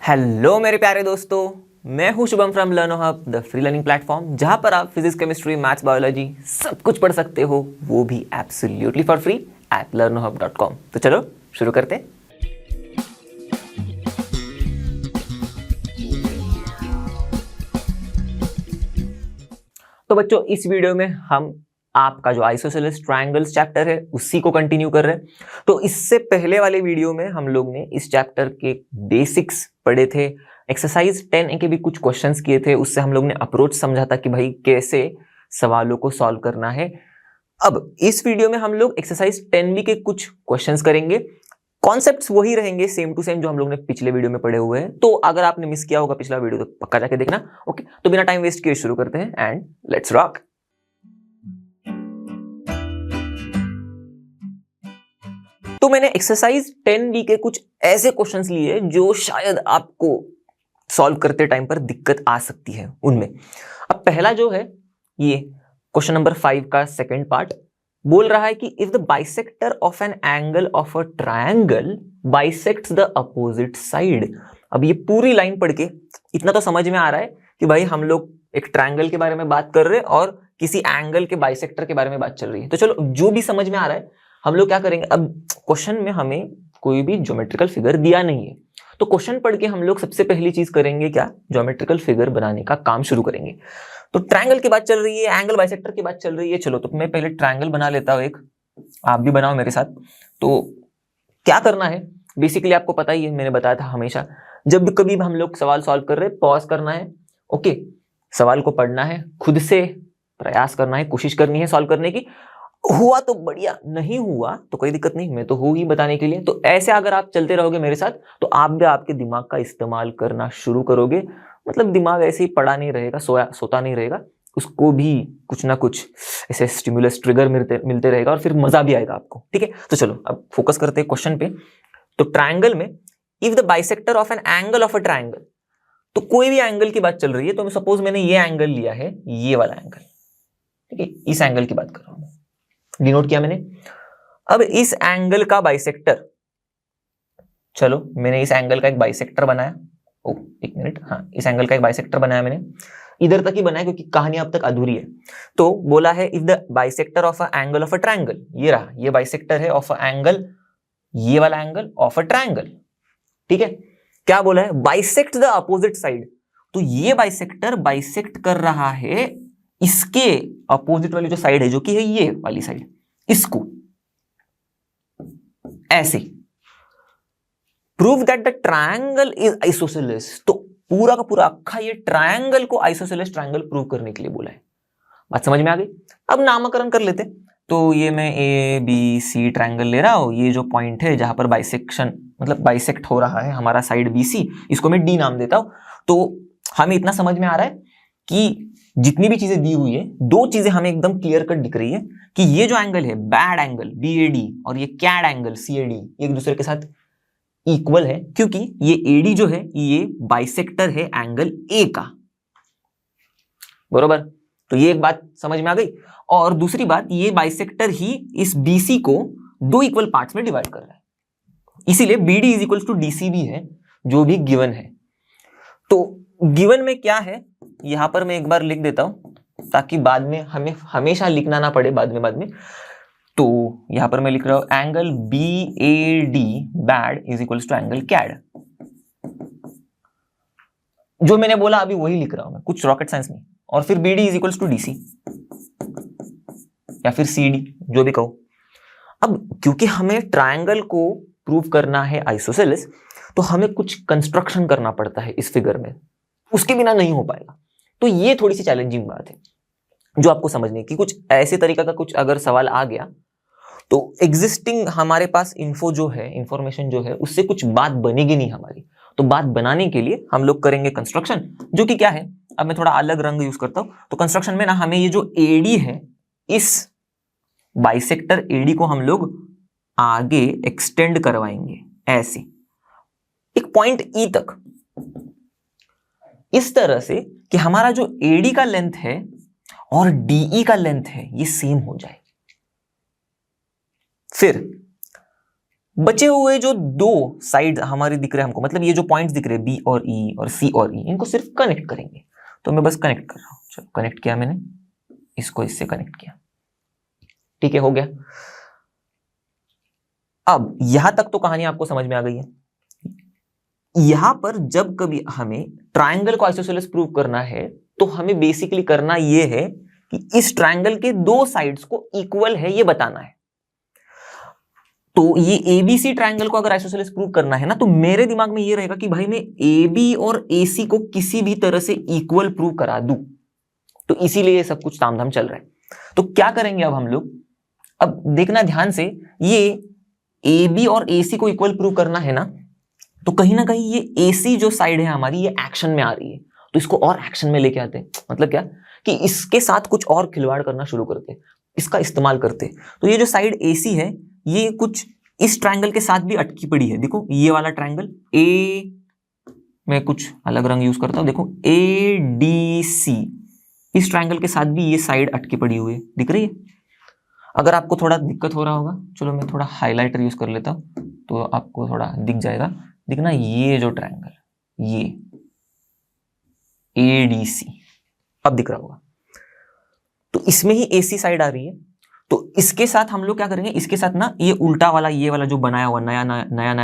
Hello मेरे प्यारे दोस्तों, मैं हूं Shubham from लर्नो hub, the free learning platform जहां पर आप फिजिक्स, केमिस्ट्री, मैथ्स, बायोलॉजी सब कुछ पढ़ सकते हो, वो भी absolutely for free at learnohub.com। तो चलो शुरू करते हैं। तो बच्चों, इस वीडियो में हम आपका जो आइसोसेलेस ट्रायंगल्स चैप्टर है उसी को कंटिन्यू कर रहे हैं। तो इससे पहले वाले वीडियो में हम लोग ने इस चैप्टर के बेसिक्स पढ़े थे, एक्सरसाइज 10A के भी कुछ क्वेश्चंस किए थे, उससे हम लोग ने अप्रोच समझा था कि भाई कैसे सवालों को सॉल्व करना है। अब इस वीडियो में हम लोग एक्सरसाइज 10B के कुछ क्वेश्चंस करेंगे। कॉन्सेप्ट्स वही रहेंगे, सेम टू सेम जो हम लोग ने पिछले वीडियो में पढ़े हुए हैं। तो अगर आपने मिस किया होगा पिछला वीडियो तो पक्का जाके देखना। ओके, तो बिना टाइम वेस्ट किए शुरू करते हैं एंड लेट्स रॉक। तो मैंने एक्सरसाइज 10B के कुछ ऐसे क्वेश्चंस लिए जो शायद आपको सॉल्व करते टाइम पर दिक्कत आ सकती है उनमें। अब पहला जो है ये क्वेश्चन नंबर 5 का सेकंड पार्ट बोल रहा है कि if the bisector of an angle of a triangle bisects the opposite side. अब ये पूरी लाइन पढ़ के इतना तो समझ में आ रहा है कि भाई हम लोग एक ट्रायंगल के बारे में बात कर रहे हैं और किसी एंगल के बाइसेक्टर के बारे में बात चल रही है। तो चलो, जो भी समझ में आ रहा है हम लोग क्या करेंगे। अब क्वेश्चन में हमें कोई भी ज्योमेट्रिकल फिगर दिया नहीं है, तो क्वेश्चन पढ़ के हम लोग सबसे पहली चीज करेंगे क्या, ज्योमेट्रिकल फिगर बनाने का काम शुरू करेंगे। तो ट्रायंगल की बात चल रही है, एंगल बाइसेक्टर की बात चल रही है। चलो, तो मैं पहले ट्रायंगल बना लेता हूं एक, आप भी बनाओ मेरे साथ। तो क्या करना है बेसिकली आपको पता ही है, मैंने बताया था हमेशा जब भी कभी हम लोग सवाल सॉल्व कर रहे हैं पॉज करना है। ओके, सवाल को पढ़ना है, खुद से प्रयास करना है, कोशिश करनी है सॉल्व करने की। हुआ तो बढ़िया, नहीं हुआ तो कोई दिक्कत नहीं, मैं तो हूं ही बताने के लिए। तो ऐसे अगर आप चलते रहोगे मेरे साथ तो आप भी आपके दिमाग का इस्तेमाल करना शुरू करोगे। मतलब दिमाग ऐसे ही पड़ा नहीं रहेगा, सोता नहीं रहेगा, उसको भी कुछ ना कुछ ऐसे स्टिमुलस ट्रिगर मिलते रहेगा और फिर मजा भी आएगा आपको। ठीक है, तो चलो अब फोकस करते हैं क्वेश्चन पे। तो ट्रायंगल में if the bisector of an angle of a triangle, तो कोई भी एंगल की बात चल रही है। तो सपोज मैंने ये एंगल लिया है, ये वाला एंगल, ठीक है, इस एंगल की बात कर रहा हूं, डिनोट किया मैंने। अब इस एंगल का बाइसेक्टर, चलो मैंने इस एंगल का एक बाइसेक्टर बनाया। ओ एक मिनट, हाँ, इस एंगल का एक बाइसेक्टर बनाया मैंने, इधर तक ही बनाया क्योंकि कहानी अब तक अधूरी है। तो बोला है if the bisector of a angle of a triangle, ये रहा, ये बाइसेक्टर है ऑफ अ एंगल, ये वाला एंगल ऑफ अ ट्रायंगल। ठीक है, क्या बोला है, बाइसेक्ट द अपोजिट साइड। तो ये बाइसेक्टर बाइसेक्ट कर रहा है इसके अपोजिट वाली जो साइड है, जो कि है ये वाली साइड, इसको ऐसे। Prove that the triangle is isosceles. तो पूरा का पूरा अक्खा ये ट्रायंगल को आइसोसेलेस ट्रायंगल प्रूव करने के लिए बोला है। बात समझ में आ गई। अब नामकरण कर लेते। तो ये मैं ए बी सी ट्रायंगल ले रहा हूं, ये जो पॉइंट है जहां पर बाइसेक्शन मतलब बाइसेक्ट हो रहा है हमारा साइड BC, इसको मैं डी नाम देता हूं। तो हमें इतना समझ में आ रहा है कि जितनी भी चीजें दी हुई है, दो चीजें हमें एकदम क्लियर कट दिख रही है कि ये जो एंगल है बैड एंगल BAD और ये कैड एंगल CAD एक दूसरे के साथ इक्वल है, क्योंकि ये AD जो है ये बाइसेक्टर है एंगल A का, बरोबर। तो ये एक बात समझ में आ गई। और दूसरी बात, ये बाइसेक्टर ही इस BC को दो इक्वल पार्ट्स में डिवाइड कर रहा है, इसीलिए BD is equal to DC भी है, जो भी गिवन है। तो गिवन में क्या है यहां पर मैं एक बार लिख देता हूं ताकि बाद में हमें हमेशा लिखना ना पड़े बाद में। तो यहां पर मैं लिख रहा हूं angle BAD BAD is equal to angle CAD. जो मैंने बोला अभी वही लिख रहा हूं मैं, कुछ रॉकेट साइंस नहीं। और फिर BD is equal to DC या फिर CD, जो भी कहो। अब क्योंकि हमें ट्रायंगल को प्रूव करना है आइसोसेलेस, तो हमें कुछ कंस्ट्रक्शन करना पड़ता है इस फिगर में, उसके बिना नहीं हो पाएगा। तो ये थोड़ी सी चैलेंजिंग बात है जो आपको समझने की। कुछ ऐसे तरीका का कुछ अगर सवाल आ गया तो एग्जिस्टिंग हमारे पास इंफॉर्मेशन जो है उससे कुछ बात बनेगी नहीं हमारी। तो बात बनाने के लिए हम लोग करेंगे कंस्ट्रक्शन, जो कि क्या है, अब मैं थोड़ा अलग रंग यूज करता हूं। तो कंस्ट्रक्शन में ना हमें ये जो AD है, इस बाइसेक्टर AD को हम लोग आगे एक्सटेंड करवाएंगे ऐसे एक पॉइंट E तक, इस तरह से कि हमारा जो AD का लेंथ है और DE का लेंथ है ये सेम हो जाए। फिर बचे हुए जो दो साइड हमारे दिख रहे हैं हमको, मतलब ये जो पॉइंट्स दिख रहे हैं बी और ई और सी और ई, इनको सिर्फ कनेक्ट करेंगे। तो मैं बस कनेक्ट कर रहा हूं। चलो कनेक्ट किया मैंने, इसको इससे कनेक्ट किया, ठीक है, हो गया। अब यहां तक तो कहानी आपको समझ में आ गई है। यहां पर जब कभी हमें ट्रायंगल को आइसोसेलेस प्रूव करना है तो हमें बेसिकली करना यह है कि इस ट्रायंगल के दो साइड्स को इक्वल है ये बताना है। तो ये एबीसी ट्रायंगल को अगर आइसोसेलेस प्रूव करना है ना, तो मेरे दिमाग में ये रहेगा कि भाई मैं एबी और एसी को किसी भी तरह से इक्वल प्रूव करा दूं। तो इसीलिए ये सब कुछ तामझाम चल रहा है। तो क्या करेंगे अब हम लोग, अब देखना ध्यान से, ये एबी और एसी को इक्वल प्रूव करना है ना, तो कहीं ना कहीं ये एसी जो साइड है हमारी, ये एक्शन में आ रही है। तो इसको और एक्शन में लेके आते हैं, मतलब क्या कि इसके साथ कुछ और खिलवाड़ करना शुरू करते, इसका इस्तेमाल करते। तो ये जो साइड एसी है ये कुछ इस ट्रायंगल के साथ भी अटकी पड़ी है। देखो ये वाला ट्रायंगल ए, मैं कुछ अलग रंग यूज करता हूं, देखो ए डी सी, इस ट्रायंगल के साथ भी ये साइड अटकी पड़ी हुई है, दिख रही है। अगर आपको थोड़ा दिक्कत हो रहा होगा, चलो मैं थोड़ा हाइलाइटर यूज कर लेता हूं तो आपको थोड़ा दिख जाएगा। दिखना, ये जो ट्रायंगल ये एडीसी अब दिख रहा होगा, तो इसमें ही एसी साइड आ रही है। तो इसके साथ हम लोग क्या करेंगे, इसके साथ ना ये उल्टा वाला, ये वाला जो बनाया हुआ नया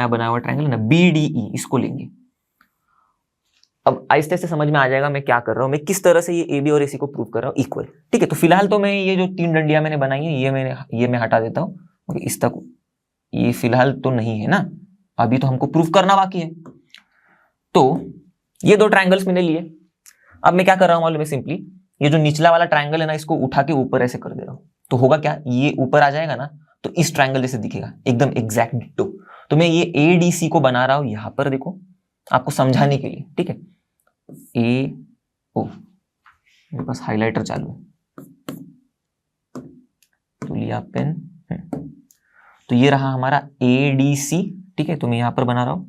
बनाया हुआ ट्रायंगल है ना, बीडीई, इसको लेंगे। अब आहिस्ते आहिस्ते समझ में आ जाएगा मैं क्या कर रहा हूं, मैं किस तरह से ये ए बी और एसी को प्रूव कर रहा हूं इक्वल। ठीक है, तो फिलहाल तो मैं ये जो तीन डंडियां मैंने बनाई है ये मैं हटा देता हूं। इस तक ये फिलहाल तो नहीं है ना, अभी तो हमको प्रूफ करना बाकी है। तो ये दो ट्रायंगल्स मैंने लिए। अब मैं क्या कर रहा हूं मालूम है, सिंपली ये जो निचला वाला ट्रायंगल है ना, इसको उठा के ऊपर ऐसे कर दे रहा हूं। तो होगा क्या, ये ऊपर आ जाएगा ना, तो इस ट्रायंगल जैसे दिखेगा, एकदम एग्जैक्ट डिट्टो। तो मैं ये एडीसी को बना रहा हूं यहां पर, देखो आपको समझाने के लिए, ठीक है। ए ओ, मेरे पास हाइलाइटर चालू है तो लिया पेन। तो ये रहा हमारा एडीसी, ठीक है। तो मैं यहां पर बना रहा हूं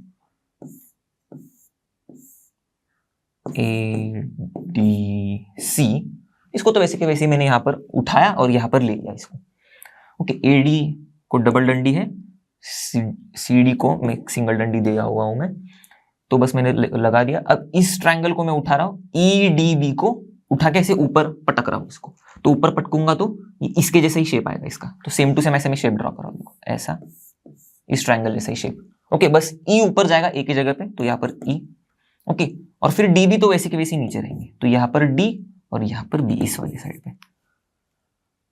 एडीसी, इसको तो वैसे के वैसे मैंने यहां पर उठाया और यहां पर ले लिया इसको। ओके, एडी को डबल डंडी है, सीडी को मैं सिंगल डंडी दिया हुआ हूं मैं, तो बस मैंने लगा दिया। अब इस ट्रायंगल को मैं उठा रहा हूं, ईडीबी को उठा के ऐसे ऊपर पटक रहा हूं इसको। तो ऊपर पटकूंगा तो इसके जैसा ही शेप आएगा इसका। तो सेम टू सेम ऐसे मैं शेप ड्रॉ कर रहा हूं, ऐसा इस ट्रायंगल जैसा ही शेप। ओके, बस ई ऊपर जाएगा ए की जगह पे, तो यहाँ पर ई। ओके, और फिर डी भी तो वैसे के वैसे नीचे रहेंगे, तो यहाँ पर डी और यहाँ पर बी इस वाली साइड पे।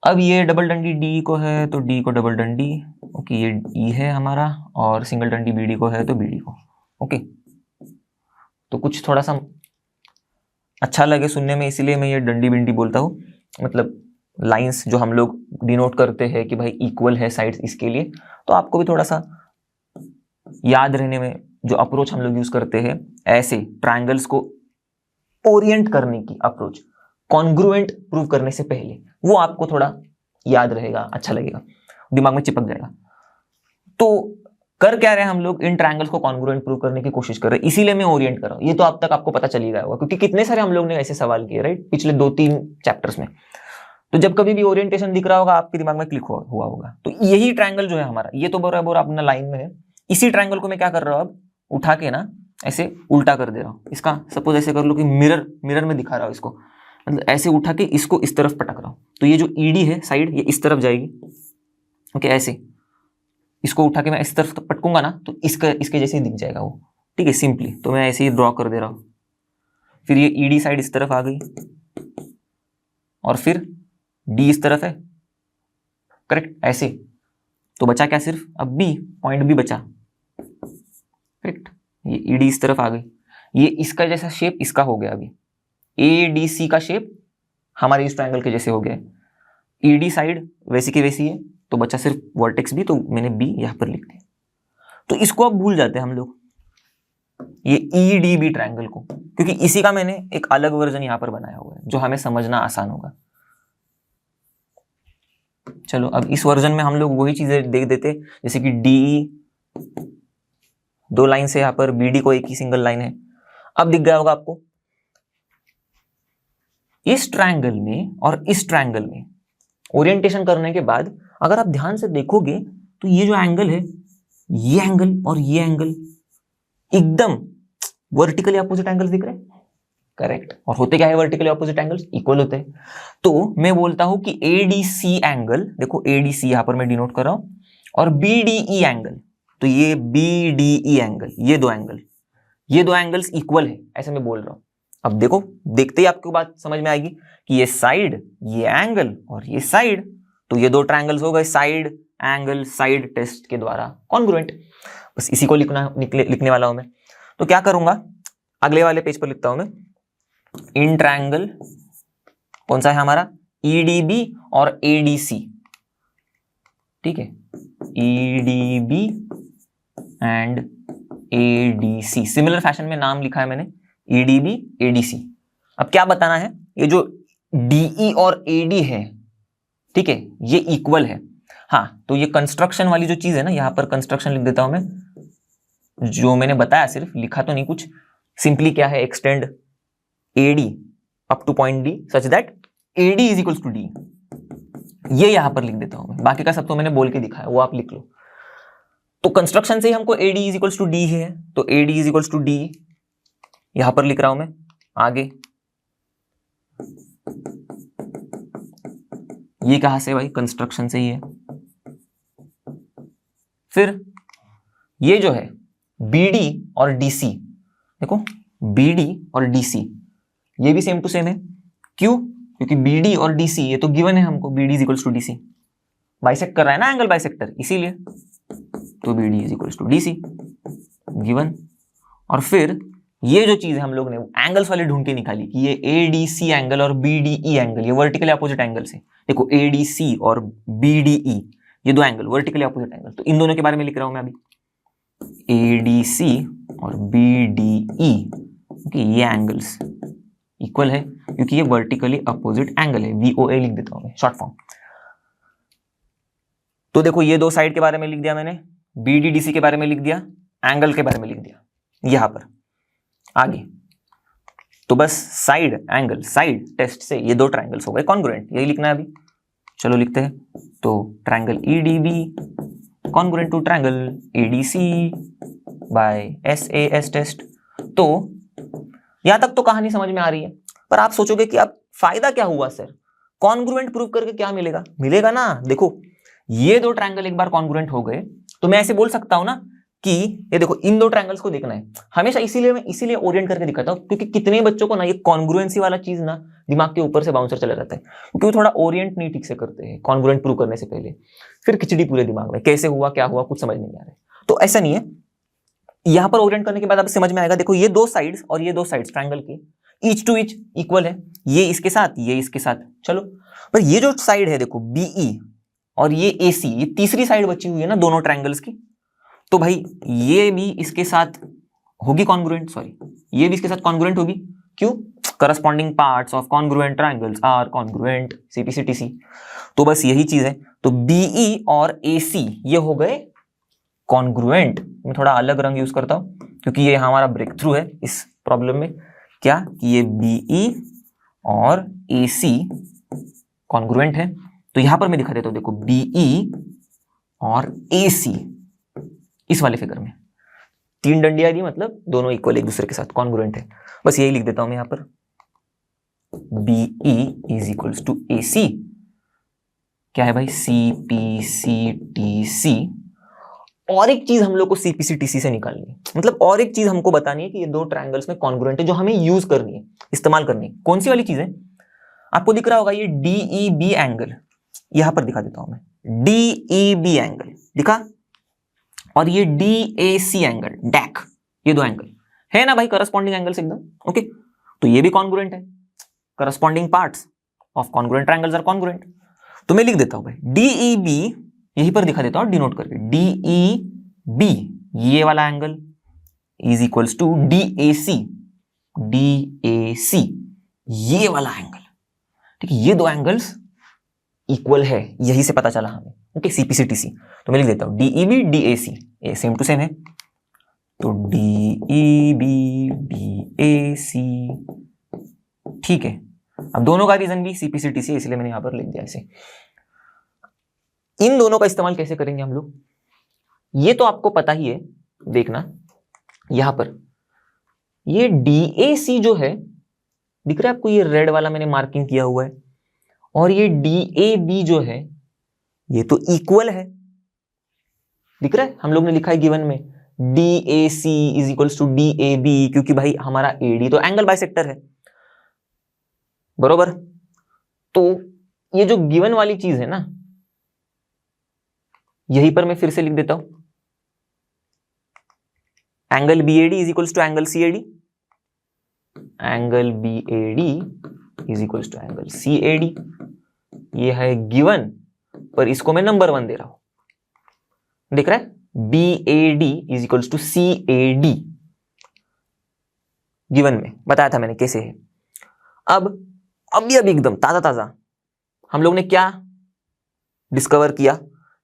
अब ये डबल डंडी डी को है तो डी को डबल डंडी, ओके, ये ई है हमारा, और सिंगल डंडी बीडी को है तो बीडी को। ओके, तो कुछ थोड़ा सा अच्छा लगे सुनने में, इसीलिए मैं ये डंडी बिंडी बोलता हूँ। मतलब लाइंस जो हम लोग डिनोट करते हैं कि भाई इक्वल है साइड्स, इसके लिए तो आपको भी थोड़ा सा याद रहने में जो अप्रोच हम लोग यूज करते हैं, ऐसे ट्रायंगल्स को ओरिएंट करने की अप्रोच, कॉन्ग्रुएंट प्रूव करने से पहले, वो आपको थोड़ा याद रहेगा, अच्छा लगेगा, दिमाग में चिपक जाएगा। तो कर क्या रहे हैं हम लोग, इन ट्रायंगल्स को कॉन्ग्रुएंट प्रूव करने की कोशिश कर रहे हैं, इसीलिए मैं ओरिएंट कर रहा हूं। ये तो अब तक आपको पता चल ही गया होगा, क्योंकि कितने सारे हम लोग ने ऐसे सवाल किए, राइट, पिछले 2-3 चैप्टर्स में। तो जब कभी भी ओरिएंटेशन दिख रहा होगा आपके दिमाग में क्लिक हुआ होगा। तो यही ट्रायंगल जो है हमारा, ये तो बराबर अपना लाइन में है। इसी ट्रायंगल को मैं क्या कर रहा हूं, अब उठा के ना ऐसे उल्टा कर दे रहा हूं इसका। सपोज ऐसे कर लो कि मिरर में दिखा रहा हूं इसको, मतलब ऐसे उठा के इसको इस तरफ पटक रहा हूं। तो ये जो ईडी है साइड, ये इस तरफ जाएगी। ओके, ऐसे इसको उठा के मैं इस तरफ पटकूंगा ना, तो इसके जैसे ही दिख जाएगा वो, ठीक है, सिंपली। तो मैं ऐसे ही ड्रॉ कर दे रहा हूं। फिर ये ईडी साइड इस तरफ आ गई और फिर डी इस तरफ है, करेक्ट, ऐसे। तो बचा क्या, सिर्फ अब बी, पॉइंट बी बचा, करेक्ट। ये ईडी इस तरफ आ गई, ये इसका जैसा शेप इसका हो गया। अभी एडीसी का शेप हमारे इस ट्रायंगल के जैसे हो गया। ईडी साइड वैसी की वैसी है, तो बचा सिर्फ वर्टेक्स बी, तो मैंने बी यहां पर लिख दिया। तो इसको अब भूल जाते हैं हम लोग, ये ईडीबी ट्रायंगल को, क्योंकि इसी का मैंने एक अलग वर्जन यहां पर बनाया हुआ है जो हमें समझना आसान होगा। चलो, अब इस वर्जन में हम लोग वही चीजें देख देते, जैसे कि डी 2 लाइन से, यहां पर बीडी को एक ही सिंगल लाइन है। अब दिख गया होगा आपको, इस ट्रायंगल में और इस ट्रायंगल में ओरिएंटेशन करने के बाद अगर आप ध्यान से देखोगे तो ये जो एंगल है ये एंगल और ये एंगल एकदम वर्टिकली अपोजिट एंगल्स दिख रहे हैं, करेक्ट। और होते क्या है वर्टिकली अपोजिट एंगल्स, इक्वल होते हैं। तो मैं बोलता हूं कि एडीसी एंगल, देखो एडीसी यहां पर मैं डिनोट कर रहा हूं, और बीडीई एंगल, तो ये बीडीई एंगल, ये दो एंगल्स इक्वल है, ऐसे मैं बोल रहा हूं। अब देखो, देखते ही आपको बात समझ में आएगी कि ये साइड, ये एंगल और ये साइड, तो ये दो ट्रायंगल्स हो गए साइड एंगल साइड टेस्ट के द्वारा कॉन्ग्रुएंट। बस इसी को लिखने वाला हूं मैं। तो क्या करूंगा, अगले वाले पेज पर लिखता हूं मैं, इन ट्रायंगल कौन सा है हमारा, ईडीबी और एडीसी, ठीक है, EDB and ADC, similar fashion में नाम लिखा है मैंने, ईडीबी एडीसी। अब क्या बताना है, ये जो डीई और एडी है, ठीक है, ये इक्वल है। हाँ, तो ये कंस्ट्रक्शन वाली जो चीज है ना, यहां पर कंस्ट्रक्शन लिख देता हूं मैं, जो मैंने बताया, सिर्फ लिखा तो नहीं कुछ, सिंपली क्या है, extend AD up to point D such that AD is equals to D, ये यहां पर लिख देता हूं मैं, बाकी का सब तो मैंने बोल के दिखाया, वो आप लिख लो। तो कंस्ट्रक्शन से ही हमको AD is equals to D है, तो AD is equals to D यहां पर लिख रहा हूं मैं। आगे ये कहां से भाई, कंस्ट्रक्शन से ही है। फिर ये जो है BD और DC, देखो BD और DC ये भी सेम टू सेम है, क्यों, क्योंकि BD और DC ये तो गिवन है हमको, BD is equals to DC, bisect कर रहा है ना एंगल बाइसेक्टर, इसीलिए, तो BD is equals to DC given. और फिर ये जो चीज है हम लोग ने एंगल्स वाले ढूंढ के निकाली कि ये ADC एंगल और BDE एंगल ये वर्टिकली अपोजिट एंगल से, देखो ADC और BDE ये दो एंगल वर्टिकली अपोजिट एंगल, तो इन दोनों के बारे में लिख रहा हूं मैं अभी, ADC और BDE, क्योंकि ये एंगल्स इक्वल है, क्योंकि ये वर्टिकली अपोजिट एंगल है, VOA लिख देता हूं मैं शॉर्ट फॉर्म। तो देखो ये दो साइड के बारे में लिख दिया मैंने, BDDC के बारे में लिख दिया, एंगल के बारे में लिख दिया यहां पर। आगे तो बस साइड एंगल साइड टेस्ट से ये दो ट्रायंगल्स हो गए कॉन्ग्रुएंट, यही लिखना है अभी, चलो लिखते हैं। तो triangle EDB congruent to triangle ADC by SAS test. तो यहां तक तो कहानी समझ में आ रही है, पर आप सोचोगे कि अब फायदा क्या हुआ सर, कॉन्ग्रुएंट प्रूव करके क्या मिलेगा, मिलेगा ना, देखो ये दो ट्रायंगल एक बार कॉन्ग्रुएंट हो गए तो मैं ऐसे बोल सकता हूं ना कि ये देखो इन दो ट्रायंगल्स को देखना है हमेशा, इसीलिए ओरिएंट करके दिखाता हूं, क्योंकि कितने बच्चों को ना ये कॉन्ग्रुएंसी वाला चीज ना दिमाग के ऊपर से बाउंसर चला जाता है, क्योंकि वो थोड़ा ओरिएंट नहीं ठीक से करते हैं कॉन्ग्रुएंट प्रूव करने से पहले, फिर खिचड़ी पूरे दिमाग में, कैसे हुआ क्या हुआ कुछ समझ नहीं आ रहा है। तो ऐसा नहीं है, यहां पर ओरिएंट करने के बाद अब समझ में आएगा, देखो ये दो साइड्स और ये दो साइड्स ट्रायंगल की ईच टू ईच इक्वल है, ये इसके साथ ये इसके साथ, चलो। पर ये जो साइड है देखो BE और ये AC, ये तीसरी साइड बची हुई है ना दोनों ट्रायंगल्स की, तो भाई ये भी इसके साथ होगी कॉन्ग्रुएंट, सॉरी ये भी इसके साथ कॉन्ग्रुएंट होगी, क्यों, corresponding parts of congruent triangles are congruent, CPC/TC। तो बस यही चीज है, तो BE और AC ये हो गए कॉन्ग्रुएंट। मैं थोड़ा अलग रंग यूज करता हूं क्योंकि ये हमारा ब्रेक थ्रू है इस प्रॉब्लम में, क्या कि ये BE और AC कॉन्ग्रुएंट है। तो यहां पर मैं दिखा देता हूं, देखो BE और AC इस वाले फिगर में तीन डंडियां दी, मतलब दोनों इक्वल एक दूसरे के साथ कॉन्ग्रुएंट है, बस यही लिख देता हूं मैं यहां पर, BE is equals to AC क्या है भाई, CPC/TC। और एक चीज हम लोग को CPC/TC से निकालनी है, मतलब और एक चीज हमको बतानी है कि ये दो ट्रायंगल्स में कॉन्ग्रुएंट है, जो हमें यूज करनी है, इस्तेमाल करनी है। कौन सी वाली चीज है, आपको दिख रहा होगा ये DEB एंगल, यहां पर दिखा देता हूं मैं, DEB एंगल दिखा, और ये DAC एंगल डैक, ये दो एंगल है ना भाई करस्पॉन्डिंग एंगल्स एकदम, ओके। तो ये भी कॉन्ग्रुएंट है, corresponding parts of congruent triangles are congruent. तो मैं लिख देता हूं भाई DEB, यहीं पर दिखा देता हूं डिनोट करके, DEB ये वाला angle is equals to DAC ये वाला एंगल, ठीक है, ये दो एंगल्स इक्वल है, यही से पता चला हमें, ओके, CPC/TC। तो मैं लिख देता हूं DEB DAC, ये सेम टू सेम है, तो DEB DAC, ठीक है। अब दोनों का रीजन भी CPC/TC है, इसलिए मैंने यहां पर लिख दिया इसे। इन दोनों का इस्तेमाल कैसे करेंगे हम लोग, ये तो आपको पता ही है, देखना यहां पर ये DAC जो है, दिख रहा है आपको, ये रेड वाला मैंने मार्किंग किया हुआ है, और ये DAB जो है ये तो इक्वल है, दिख रहा है, हम लोग ने लिखा है गिवन में DAC is equals to DAB, क्योंकि भाई हमारा AD तो एंगल बाइसेक्टर है, बरोबर। तो ये जो गिवन वाली चीज है ना, यहीं पर मैं फिर से लिख देता हूं, angle BAD is equals to angle CAD, angle BAD is equals to angle CAD, ये है गिवन, पर इसको मैं नंबर 1 दे रहा हूं, दिख रहा है, BAD is equals to CAD, given में बताया था मैंने कैसे है। अब अभी एकदम ताजा ताजा हम लोग ने क्या डिस्कवर किया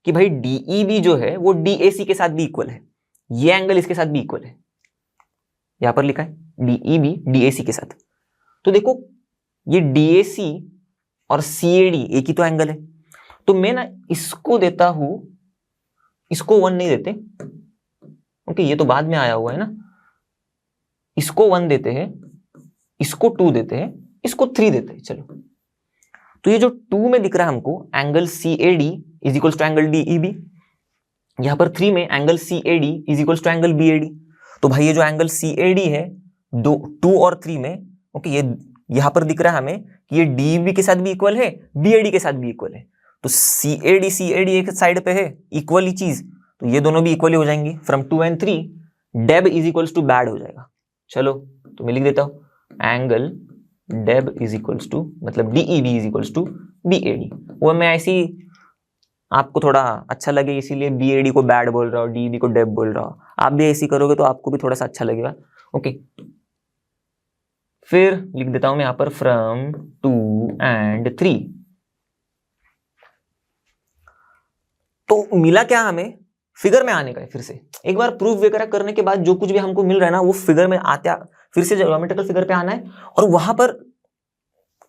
कि भाई DEB जो है वो DAC के साथ भी इक्वल है, ये एंगल इसके साथ भी इक्वल है, यहां पर लिखा है DEB DAC के साथ। तो देखो ये DAC और CAD एक ही तो एंगल है, तो मैं ना इसको देता हूं, इसको 1 नहीं देते, ओके, ये तो बाद में आया हुआ है ना, इसको 1 देते हैं, इसको 2 देते हैं, इसको 3 देते हैं, चलो। तो ये जो 2 में दिख रहा है हमको angle CAD is equals to angle DEB, यहां पर 3 में angle CAD is equals to angle BAD। तो भाई ये जो एंगल CAD है 2 और 3 में, ओके, ये यहां पर दिख रहा है हमें कि ये DEB के साथ भी इक्वल है, BAD के साथ भी इक्वल है, तो CAD एक साइड पे है इक्वल ही चीज, तो ये दोनों भी इक्वल हो जाएंगे। From 2 and 3 DEB is equals to BAD हो जाएगा, चलो तो मैं लिख देता हूं angle DEB is equals to, मतलब DEB is equals to BAD। वो मैं ऐसी आपको थोड़ा अच्छा लगे इसीलिए BAD को बैड बोल रहा हूँ, DEB को डेब बोल रहा हूँ, आप भी ऐसी करोगे तो आपको भी थोड़ा सा अच्छा लगेगा, ओके। फिर लिख देता हूं मैं यहां पर फ्रॉम 2 and 3। तो मिला क्या हमें, फिगर में आने का है, फिर से एक बार प्रूफ वगैरह करने के बाद जो कुछ भी हमको मिल रहा है ना वो फिगर में आते फिर से ज्योमेट्रिकल फिगर पे आना है और वहां पर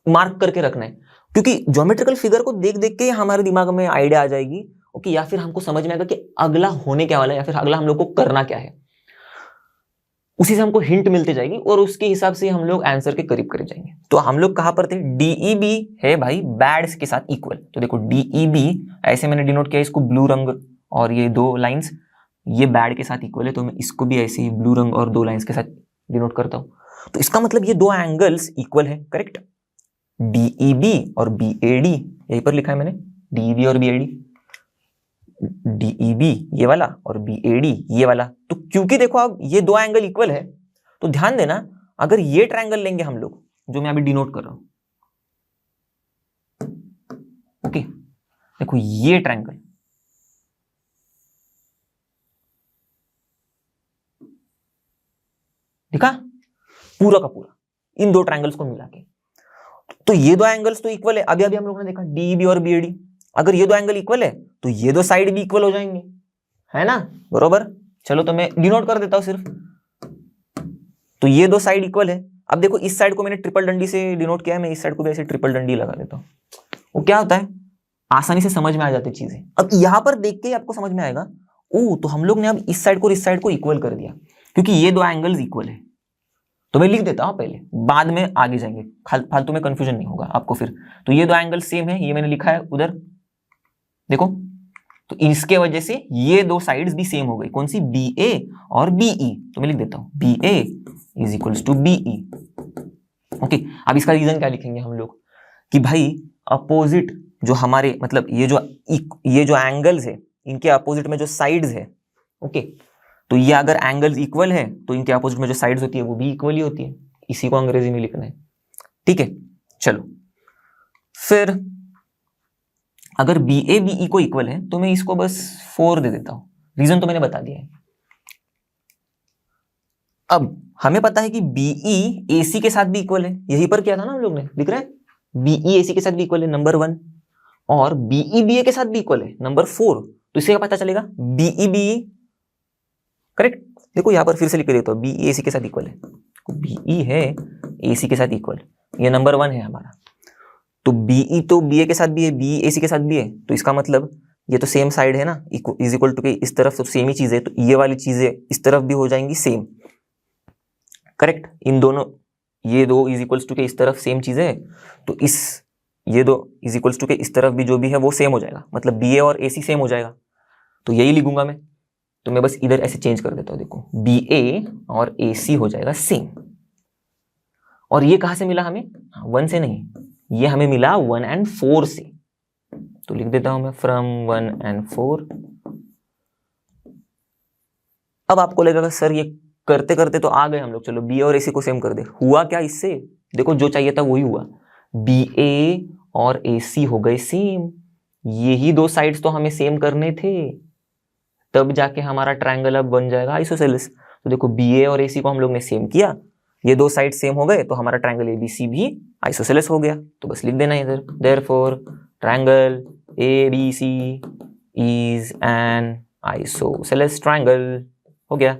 मार्क करके रखना है, क्योंकि ज्योमेट्रिकल फिगर को देख देख के हमारे दिमाग में आइडिया आ जाएगी, ओके, या फिर हमको समझ में आएगा कि अगला होने क्या वाला है या फिर अगला हम लोग को करना क्या है, उसी से हमको हिंट मिलती जाएगी और उसके हिसाब से हम लोग आंसर के करीब करीब जाएंगे। तो हम लोग कहां पर थे, DEB है भाई बैड के साथ इक्वल, तो देखो DEB ऐसे मैंने डिनोट किया इसको ब्लू रंग और ये 2 लाइंस, ये बैड के साथ इक्वल है, तो मैं इसको भी ऐसे ही ब्लू रंग और 2 लाइंस के साथ डिनोट करता हूं। तो इसका मतलब ये 2 एंगल्स इक्वल है, करेक्ट। DEB और BAD यहीं पर लिखा है मैंने, DEB और BAD, DEB ये वाला और BAD ये वाला। तो क्योंकि देखो अब ये 2 एंगल इक्वल है तो ध्यान देना, अगर ये ट्रायंगल लेंगे हम लोग जो मैं अभी डिनोट कर रहा हूं, ओके, देखो ये ट्रायंगल, दिखा पूरा का पूरा इन 2 ट्रायंगल्स को मिला के, तो ये 2 एंगल्स तो इक्वल है। अभी अभी हम लोगों ने देखा DEB और BAD, अगर ये 2 एंगल इक्वल है तो ये 2 साइड भी इक्वल हो जाएंगे, है ना, बरोबर। चलो तो मैं डिनोट कर देता हूं सिर्फ, तो ये 2 साइड इक्वल है। अब देखो इस साइड को मैंने ट्रिपल डंडी से डिनोट किया है, मैं इस साइड को भी ऐसे ट्रिपल डंडी लगा देता हूं, वो क्या होता है, आसानी से समझ में आ जाती चीजें। अब यहां पर देख के आपको समझ में आएगा, ओ तो हम लोग ने अब इस साइड को इस साइड को इक्वल कर दिया, क्योंकि ये 2 एंगल्स इक्वल है। तो मैं लिख देता हूं पहले, बाद में आगे जाएंगे, फालतू में कंफ्यूजन नहीं होगा आपको फिर। तो ये 2 एंगल सेम है, ये मैंने लिखा है उधर, देखो, तो इसके वजह से ये 2 साइड्स भी सेम हो गई, कौन सी, BA और BE। तो मैं लिख देता हूं BA is equals to BE, okay. अब इसका रीजन क्या लिखेंगे हम लोग कि भाई अपोजिट जो हमारे, मतलब ये जो एंगल्स है इनके अपोजिट में जो साइड्स है, ओके, तो ये अगर एंगल्स इक्वल है तो इनके अपोजिट में जो साइड्स होती है वो भी इक्वल ही होती है, इसी को अंग्रेजी में लिखना है, ठीक है। चलो फिर अगर BA BE को इक्वल है तो मैं इसको बस 4 दे देता हूं, रीजन तो मैंने बता दिया है। अब हमें पता है कि BE AC के साथ भी इक्वल है, यहीं पर किया था ना हम लोग ने, दिख रहा है, BE AC के साथ भी इक्वल है नंबर 1, और BE BA के साथ भी इक्वल है नंबर 4। तो इससे क्या पता चलेगा, BE BE, करेक्ट। देखो यहां पर फिर से लिख देता हूं, BE AC के साथ इक्वल है, BE है AC के साथ इक्वल, ये नंबर 1 है हमारा। तो BE तो BA के साथ भी है, BE AC के साथ भी है, तो इसका मतलब ये तो सेम साइड है ना, इज इक्वल टू के इस तरफ तो सेम ही चीज है, तो ये वाली चीजें इस तरफ भी हो जाएंगी सेम, करेक्ट। इन दोनों, ये दो इज इक्वल्स टू के इस तरफ सेम चीजें है, तो इस ये दो इज इक्वल्स टू के इस तरफ भी जो भी है वो सेम हो जाएगा, मतलब बी ए और ए सी सेम हो जाएगा, तो यही लिखूंगा मैं। तो मैं बस इधर ऐसे चेंज कर देता हूं, देखो बी ए और ए सी हो जाएगा सेम। और ये कहां से मिला हमें, 1 से नहीं, ये हमें मिला 1 and 4 से, तो लिख देता हूं मैं फ्रॉम 1 and 4। अब आपको लगेगा सर ये करते करते तो आ गए हम लोग, चलो बी और ए सी को सेम कर दे। हुआ क्या इससे, देखो जो चाहिए था वही हुआ, बी ए और ए सी हो गए सेम, यही दो साइड्स तो हमें सेम करने थे, तब जाके हमारा ट्रायंगल अब बन जाएगा आइसोसेलेस। तो देखो बी ए और ए सी को हम लोग ने सेम किया, ये दो साइड सेम हो गए, तो हमारा ट्रायंगल एबीसी भी आइसोसेलेस हो गया। तो बस लिख देना इधर, therefore triangle ABC is an isosceles triangle, हो गया।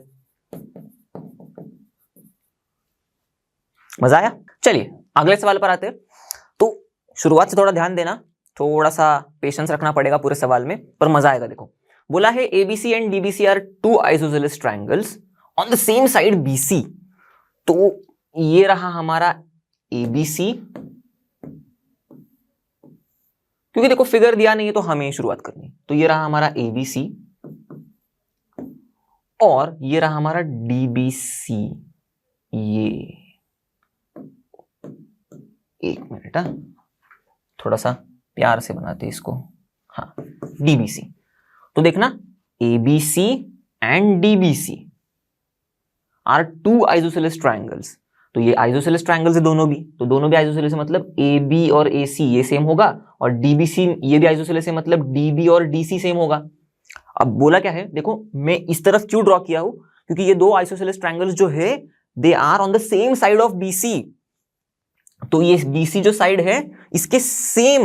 मजा आया? चलिए अगले सवाल पर आते हैं। तो शुरुआत से थोड़ा ध्यान देना, थोड़ा सा पेशेंस रखना पड़ेगा पूरे सवाल में, पर मजा आएगा। देखो बोला है ABC and DBC are two isosceles triangles on the same side BC. तो ये रहा हमारा एबीसी, क्योंकि देखो फिगर दिया नहीं है तो हमें शुरुआत करनी, तो ये रहा हमारा एबीसी और ये रहा हमारा डीबीसी। ये एक मिनट, थोड़ा सा प्यार से बनाते इसको, हाँ डीबीसी। तो देखना ABC and DBC are two isosceles triangles, तो ये आइसोसेलेस ट्रायंगल्स है दोनों भी, तो दोनों भी आइसोसेलेस है, मतलब ए बी और ए सी ये सेम होगा, और डीबीसी ये भी आइसोसेलेस है, मतलब डी बी और डी सी सेम होगा। अब बोला क्या है, देखो मैं इस तरफ क्यों ड्रॉ किया हूं, क्योंकि ये दो आइसोसेलेस ट्रायंगल्स जो है they are on the same side of BC, तो ये बीसी जो साइड है इसके सेम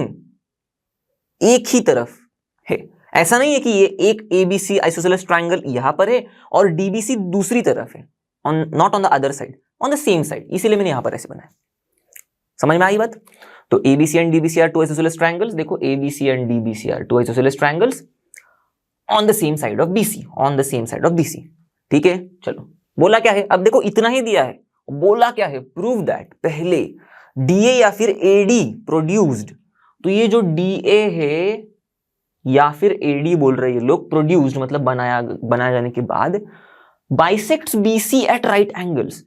एक ही तरफ है। ऐसा नहीं है कि ये एक एबीसी आइसोसेलेस ट्रायंगल यहां पर है और डीबीसी दूसरी तरफ है, on not on the other side, on the same side, इसीलिए मैंने यहां पर ऐसे बनाया। समझ में आई बात? तो ABC and DBC are two isosceles triangles, देखो ABC and DBC are two isosceles triangles on the same side of BC, on the same side of BC. ठीक है, चलो बोला क्या है, अब देखो इतना ही दिया है, बोला क्या है, प्रूव दैट पहले डीए या फिर एडी प्रोड्यूस्ड, तो ये जो डीए है या फिर एडी बोल रहे हैं लोग, प्रोड्यूस्ड मतलब बनाया जाने के बाद bisects BC at right angles.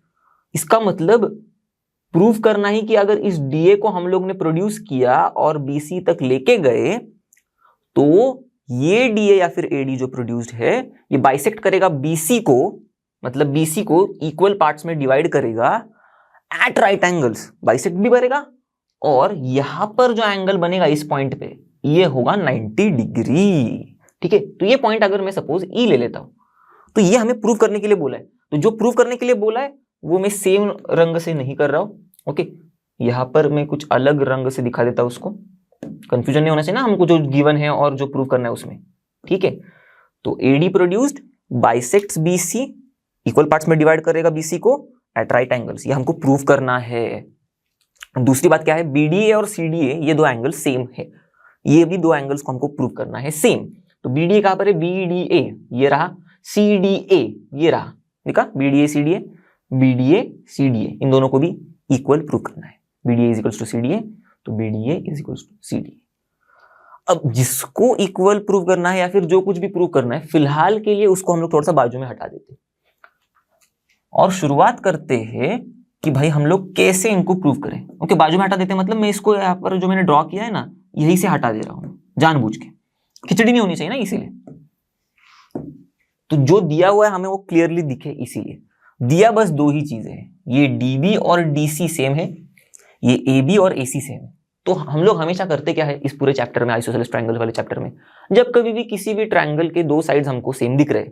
इसका मतलब प्रूव करना ही कि अगर इस डीए को हम लोग ने प्रोड्यूस किया और बीसी तक लेके गए, तो ये डीए या फिर एडी जो प्रोड्यूस्ड है ये बाइसेक्ट करेगा बीसी को, मतलब बीसी को इक्वल पार्ट्स में डिवाइड करेगा एट राइट एंगल्स, बाइसेक्ट भी करेगा, और यहां पर जो एंगल बनेगा इस पॉइंट पे ये होगा 90 डिग्री। ठीक है, तो ये पॉइंट अगर मैं सपोज ई ले लेता हूं, तो ये हमें प्रूव करने के लिए बोला है, तो जो प्रूव करने के लिए बोला है वो मैं सेम रंग से नहीं कर रहा हूं। ओके, यहां पर मैं कुछ अलग रंग से दिखा देता हूं, उसको कंफ्यूजन नहीं होना चाहिए ना हमको, जो गिवन है और जो प्रूव करना है उसमें। ठीक है, तो AD produced bisects BC, equal parts में डिवाइड करेगा बीसी को एट राइट एंगल्स, ये हमको प्रूव करना है। दूसरी बात क्या है, बीडीए और सीडीए ये दो एंगल सेम है, ये भी दो एंगल्स को हमको प्रूव करना है सेम। तो बीडीए कहां पर है, बीडीए ये रहा, सीडीए ये रहा, देखा बीडीए सीडीए, बीडीए सीडीए, इन दोनों को भी इक्वल प्रूव करना है, BDA is equals to CDA, तो BDA is equals to CDA. अब जिसको इक्वल प्रूव करना है या फिर जो कुछ भी प्रूव करना है, फिलहाल के लिए उसको हम लोग थोड़ा सा बाजू में हटा देते हैं और शुरुआत करते हैं कि भाई हम लोग कैसे इनको प्रूव करें। ओके, बाजू में हटा देते हैं मतलब मैं इसको यहाँ पर जो मैंने ड्रॉ किया है ना, यही से हटा दे रहा हूं जानबूझ के, खिचड़ी नहीं होनी चाहिए ना इसीलिए। तो जो दिया हुआ है हमें वो क्लियरली दिखे, इसीलिए दिया बस दो ही चीजें हैं, ये डीबी और डीसी सेम है, ये एबी और एसी सेम है। तो हम लोग हमेशा करते क्या है इस पूरे चैप्टर में, आइसोसेलेस ट्रायंगल वाले चैप्टर में, जब कभी भी किसी भी ट्रायंगल के दो साइड्स हमको सेम दिख रहे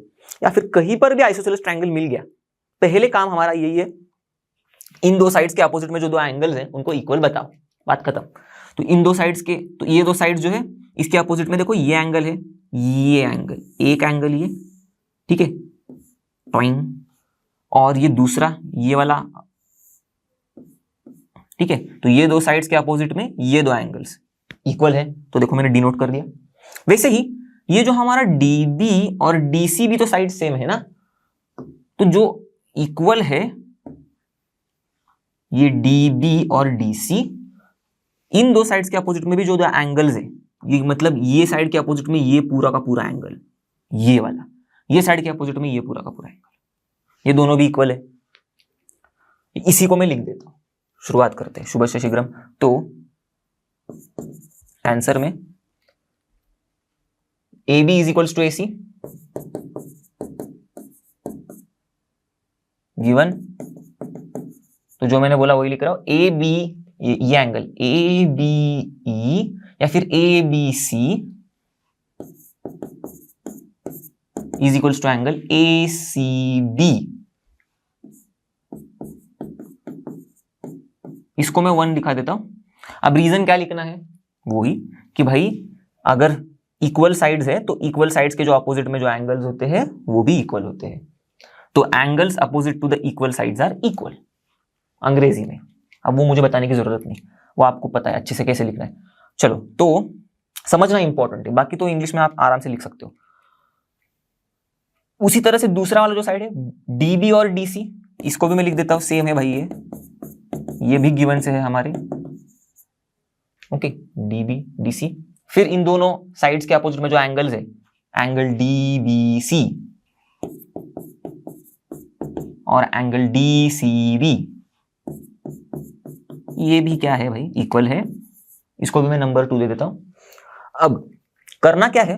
या फिर कहीं पर भी आइसोसेलेस ट्रायंगल मिल गया, पहले काम हमारा यही है, इन दो साइड्स के अपोजिट में जो दो एंगल्स हैं उनको इक्वल बताओ, बात खत्म। तो इन दो साइड्स के, तो ये दो साइड्स जो है इसके अपोजिट में देखो ये एंगल है, ये एंगल, एक एंगल ये, ठीक है टॉइंग, और ये दूसरा ये वाला, ठीक है। तो ये दो साइड्स के अपोजिट में ये दो एंगल्स इक्वल है, तो देखो मैंने डिनोट कर दिया। वैसे ही ये जो हमारा DB और DC भी तो साइड सेम है ना, तो जो इक्वल है ये DB और DC, इन दो साइड्स के अपोजिट में भी जो दो एंगल्स है, ये मतलब ये साइड के अपोजिट में ये पूरा का पूरा एंगल, ये वाला, ये साइड के अपोजिट में ये पूरा का पूरा एंगल, ये दोनों भी इक्वल है। इसी को मैं लिख देता हूं। शुरुआत करते हैं शुभस्य शीघ्रम। तो आंसर में AB is equals to AC given, तो जो मैंने बोला वही लिख रहा हूं। AB ये एंगल ABE या फिर ABC is equals to angle ACB। इसको मैं 1 दिखा देता हूं। अब रीजन क्या लिखना है, वही कि भाई अगर इक्वल साइड्स है तो इक्वल साइड्स के जो अपोजिट में जो एंगल्स होते हैं वो भी इक्वल होते हैं। तो angles opposite to the equal sides are equal, Angrezi में। अब वो मुझे बताने की जरूरत नहीं, वो आपको पता है अच्छे से कैसे लिखना है। चलो, तो समझना इंपॉर्टेंट है, बाकी तो इंग्लिश में आप आराम से लिख सकते हो। उसी तरह से दूसरा वाला जो साइड है DB और DC, इसको भी मैं लिख देता हूं, सेम है भाई, ये भी गिवन से है हमारे। ओके, DB DC, फिर इन दोनों साइड्स के अपोजिट में जो एंगल्स है, एंगल DBC और एंगल DCB, ये भी क्या है भाई, इक्वल है। इसको भी मैं नंबर 2 दे देता हूं। अब करना क्या है,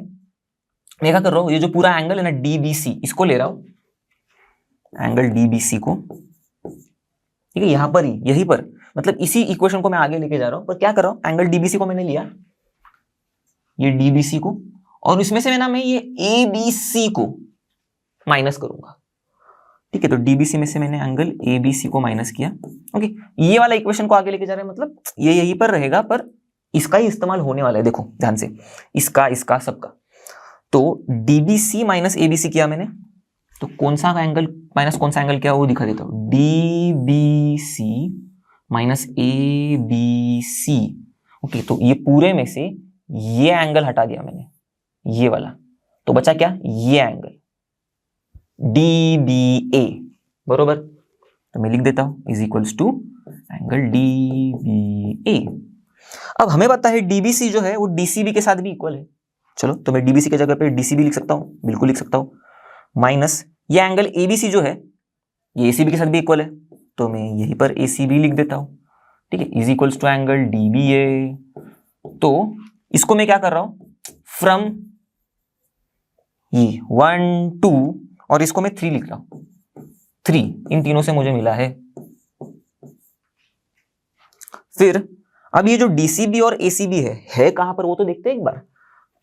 मैं क्या कर रहा हूं, ये जो पूरा एंगल है ना DBC, इसको ले रहा हूं, एंगल DBC को, ठीक है, यहां पर ही, यहीं पर, मतलब इसी इक्वेशन को मैं आगे लेके जा रहा हूं। पर क्या कर रहा हूं, एंगल DBC को मैंने लिया, ये DBC को, और इसमें से ना मैं ये ABC को माइनस करूंगा। ठीक है, तो DBC में से मैंने एंगल ABC को माइनस किया। ओके, ये वाला इक्वेशन को आगे लेके जा रहे हैं, मतलब ये यहीं पर रहेगा, पर इसका ही इस्तेमाल होने वाला है। देखो ध्यान से, इसका सबका। तो DBC माइनस ABC किया मैंने, तो कौन सा एंगल माइनस कौन सा एंगल क्या वो दिखा देता हूं। DBC minus ABC। ओके, तो ये पूरे में से ये एंगल हटा दिया मैंने, ये वाला, तो बचा क्या, ये एंगल DBA, बरोबर। तो मैं लिख देता हूं is equals to angle DBA। अब हमें पता है DBC जो है वो DCB के साथ भी इक्वल है। चलो, तो मैं DBC की जगह पे DCB लिख सकता हूं, बिल्कुल लिख सकता हूं, माइनस ये एंगल ABC जो है ये ACB के साथ भी इक्वल है, तो मैं यहीं पर ACB लिख देता हूं। ठीक है, is equals to angle DBA। तो इसको मैं क्या कर रहा हूं, फ्रॉम ये 1 2 और इसको मैं 3 लिख रहा हूं, 3 इन तीनों से मुझे मिला है। फिर अब ये जो DCB और ACB है कहां पर वो तो देखते हैं एक बार।